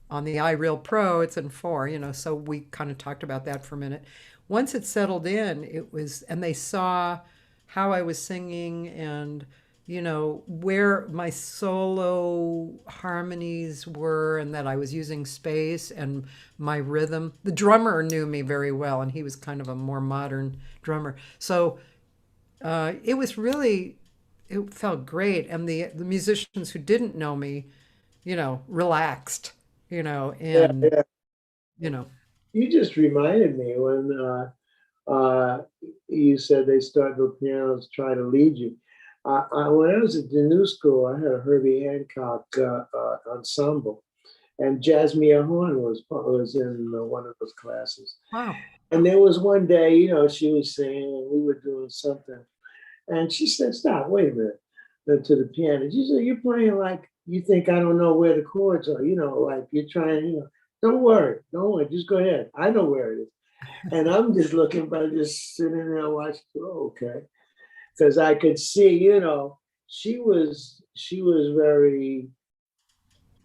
on the iReal Pro, it's in 4, so we kind of talked about that for a minute. Once it settled in, and they saw how I was singing and, where my solo harmonies were and that I was using space and my rhythm. The drummer knew me very well, and he was kind of a more modern drummer. So it was really, it felt great. And the musicians who didn't know me, relaxed, Yeah, and, yeah. you know, You just reminded me when you said they started the pianos try to lead you. When I was at the new school, I had a Herbie Hancock ensemble, and Jasmine Horn was in one of those classes. wow. And there was one day, she was singing, and we were doing something, and she said, "Stop! Wait a minute." To the piano, she said, "You're playing like you think I don't know where the chords are. Like you're trying. Don't worry, just go ahead. I know where it is." And I'm just looking, but just sitting there watching. Oh, okay, because I could see, she was very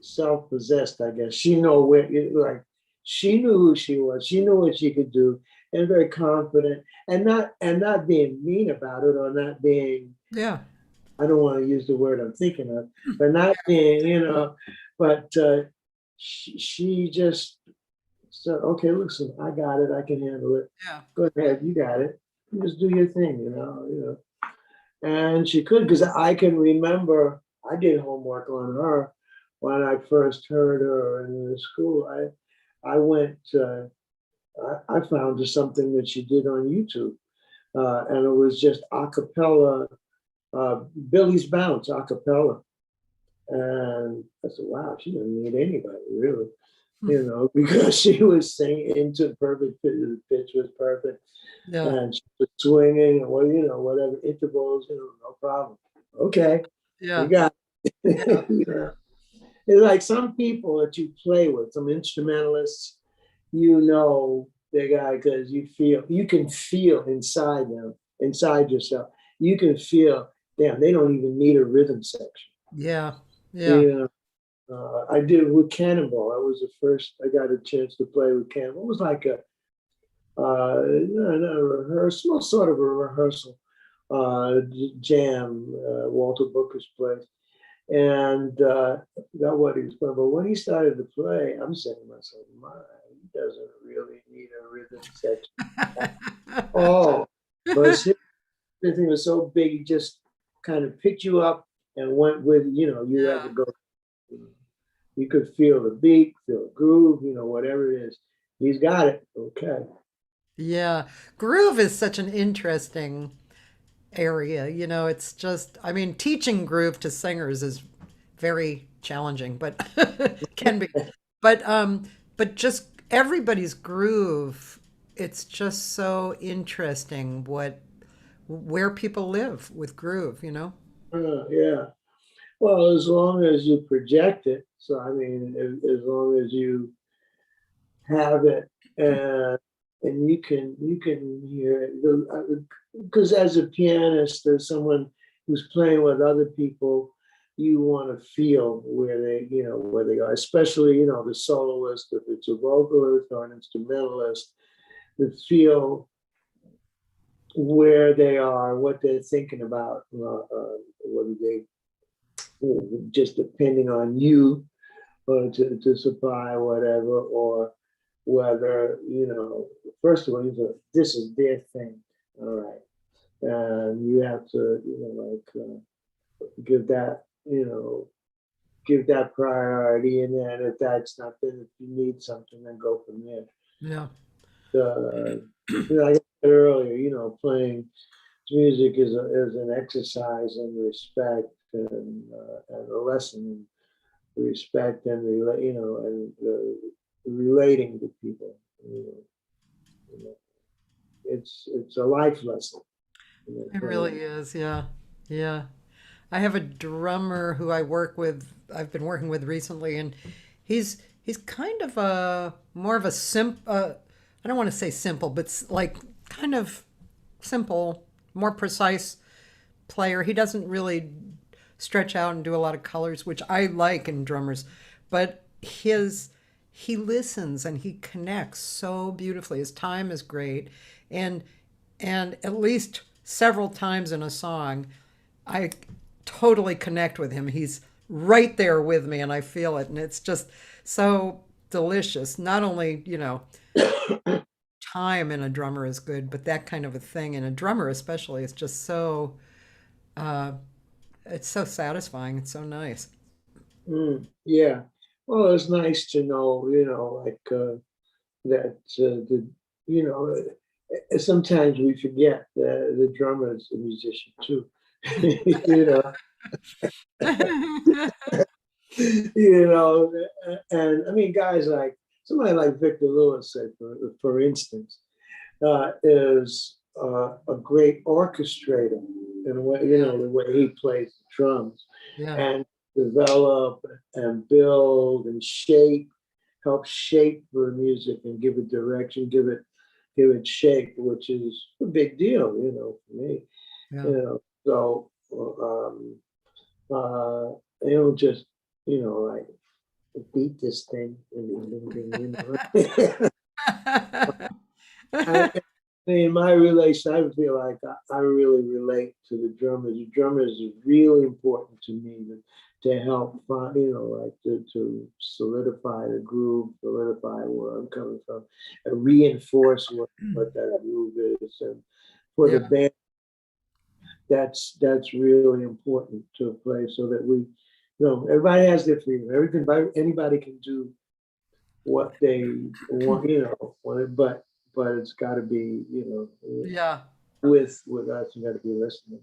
self-possessed, I guess. She know where, like, she knew who she was. She knew what she could do, and very confident, and not being mean about it, or not being. Yeah. I don't want to use the word I'm thinking of, but not being, but she just said, "Okay, listen, I got it. I can handle it. Yeah. Go ahead, you got it. You just do your thing, And she could, because I can remember I did homework on her when I first heard her in the school. I went, I found something that she did on YouTube, and it was just a cappella, Billy's Bounce a cappella. And I said, wow, she didn't need anybody, really, because she was singing into perfect pitch. The pitch was perfect. Yeah. And she was swinging, or whatever intervals, no problem. Okay, you Yeah. got Yeah. it. It's like some people that you play with, some instrumentalists, the guy, because you can feel inside them, inside yourself. You can feel, damn, they don't even need a rhythm section. Yeah. Yeah. You I did it with Cannonball. I was the first I got a chance to play with Cannonball. It was like a not a rehearsal, sort of a rehearsal jam, Walter Booker's place. And that what he was playing. But when he started to play, I'm saying to myself, my, he doesn't really need a rhythm section. Oh, but his thing was so big, he just kind of picked you up and went with, you had to Yeah. go. You could feel the beat, feel the groove, whatever it is. He's got it. Okay. Yeah. Groove is such an interesting area. It's just, I mean, teaching groove to singers is very challenging, but can be. But just everybody's groove, it's just so interesting where people live with groove. Yeah. Well, as long as you project it. So, I mean, as long as you have it, and you can hear it. Because as a pianist, there's someone who's playing with other people. You want to feel where they are, especially the soloist, if it's a vocalist or an instrumentalist, to feel where they are, what they're thinking about, whether they just depending on you or to supply whatever, or whether, first of all, this is their thing. All right. And you have to, give that, give that priority. And then if that's not there, if you need something, then go from there. Yeah. Like I said earlier, playing music is an exercise in respect, and a lesson in respect, and relating to people. You know, it's a life lesson. It really is. Yeah. Yeah. I have a drummer who I've been working with recently, and he's kind of a more of a I don't want to say simple, but like kind of simple, more precise player. He doesn't really stretch out and do a lot of colors, which I like in drummers, but he listens and he connects so beautifully. His time is great. And at least several times in a song, I totally connect with him. He's right there with me and I feel it. And it's just so delicious. Not only, time in a drummer is good, but that kind of a thing in a drummer especially is just so uh, it's so satisfying. It's so nice. Yeah. Well, it's nice to know, like that you know, sometimes we forget the drummer is a musician too. you know, and I mean, guys like somebody like Victor Lewis, say, for instance, is a great orchestrator in a way, Yeah, the way he plays the drums yeah, and develop and build and shape, help shape the music and give it direction, give it shape, which is a big deal, for me. yeah. So they don't just, like beat this thing I, in my relation, I feel like I really relate to the drummers. The drummers is really important to me to help find, like to solidify the groove, solidify where I'm coming from, and reinforce what that groove is. And for the Yeah, band, that's really important to play so that everybody has their freedom. Anybody can do what they want, but it's got to be, yeah. with us, you got to be listening.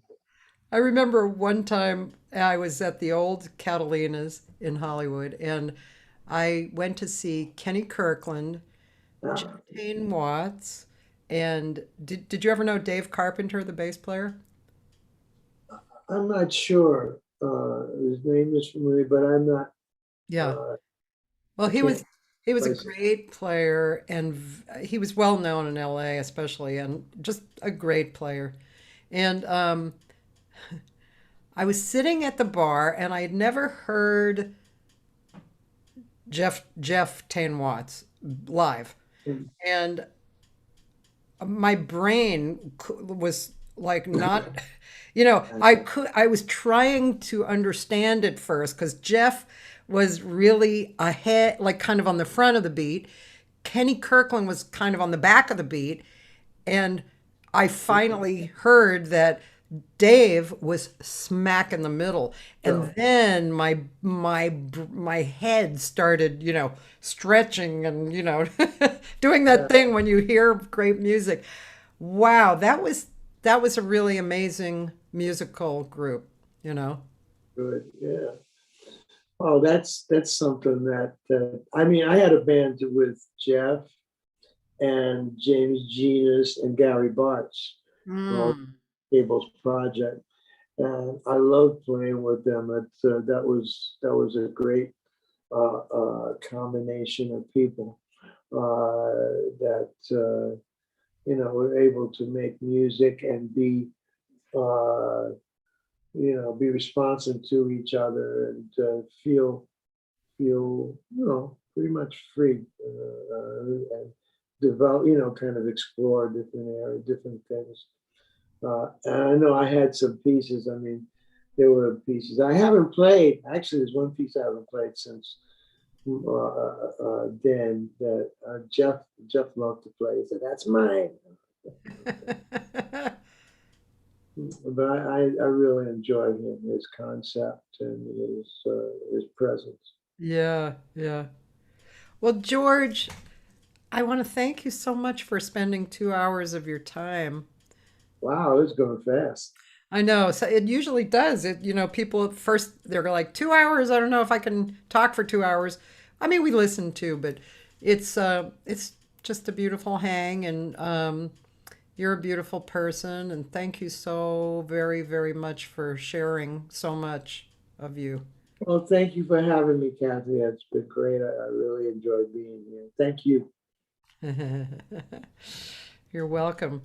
I remember one time I was at the old Catalina's in Hollywood, and I went to see Kenny Kirkland, Jeff Uh, Tain Watts, and did you ever know Dave Carpenter, the bass player? I'm not sure. His name is familiar, but I'm not. Yeah. Uh, Well, I can't he was a place it. great player, and he was well known in LA, especially, and just a great player. And I was sitting at the bar, and I had never heard Jeff Tain Watts live, and my brain was like not, I was trying to understand it first because Jeff was really ahead, like kind of on the front of the beat. Kenny Kirkland was kind of on the back of the beat, and I finally heard that Dave was smack in the middle, and So, then my head started, stretching and doing that thing when you hear great music. Wow, that was a really amazing musical group, you know. good, yeah. Oh, that's something that I mean. I had a band with Jeff and James Genus and Gary Bartz, all Mm, Cable's project, and I loved playing with them. That was a great combination of people that were able to make music and uh, be responsive to each other and feel pretty much free and develop, kind of explore different areas, different things. And I know I had some pieces. I mean, there were pieces I haven't played. Actually, there's one piece I haven't played since then that Jeff loved to play. He said, "That's mine." But I really enjoy him, his concept and his presence. yeah, yeah. Well, George, I want to thank you so much for spending 2 hours of your time. Wow, it's going fast. I know. So it usually does. People at first they're like 2 hours. I don't know if I can talk for 2 hours. I mean, we listen too, but it's just a beautiful hang, and you're a beautiful person, and thank you so very, very much for sharing so much of you. Well, thank you for having me, Cathy. It's been great. I really enjoyed being here. Thank you. You're welcome.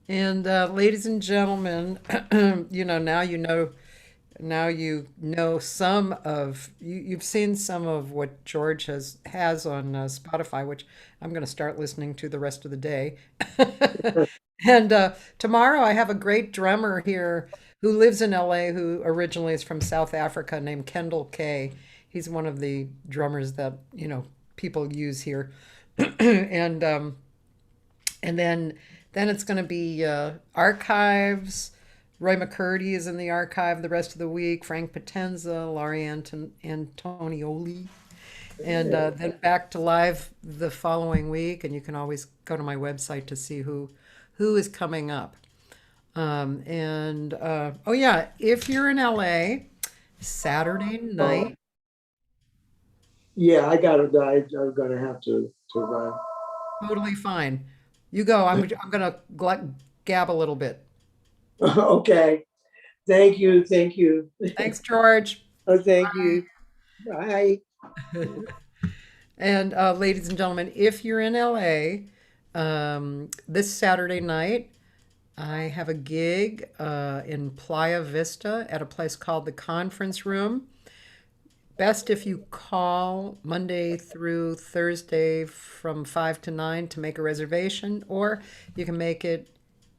And ladies and gentlemen, now now you know some of you've seen some of what George has on Spotify, which I'm going to start listening to the rest of the day. And tomorrow I have a great drummer here who lives in LA, who originally is from South Africa, named Kendall Kay. He's one of the drummers that, people use here. And and then it's going to be archives. Roy McCurdy is in the archive the rest of the week. Frank Potenza, Laurie Antonioli, and then back to live the following week. And you can always go to my website to see who is coming up. Oh yeah, if you're in LA, Saturday night. Yeah, I got it. I'm gonna have to run. Totally fine. You go. I'm gonna gab a little bit. Okay. Thank you. Thank you. Thanks, George. Oh, thank you. Bye. And ladies and gentlemen, if you're in LA, this Saturday night, I have a gig in Playa Vista at a place called the Conference Room. Best if you call Monday through Thursday from 5 to 9 to make a reservation, or you can make it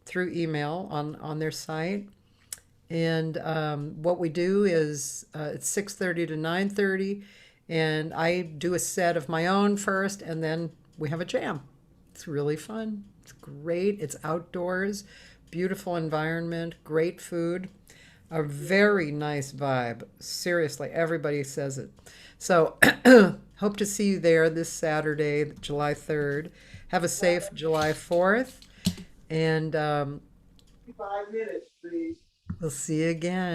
through email on their site. And what we do is it's 6:30 to 9:30, and I do a set of my own first, and then we have a jam. It's really fun. It's great. It's outdoors, beautiful environment, great food, a very nice vibe. Seriously, everybody says it. So hope to see you there this Saturday, July 3rd. Have a safe July 4th, and 5 minutes, please. we'll see you again.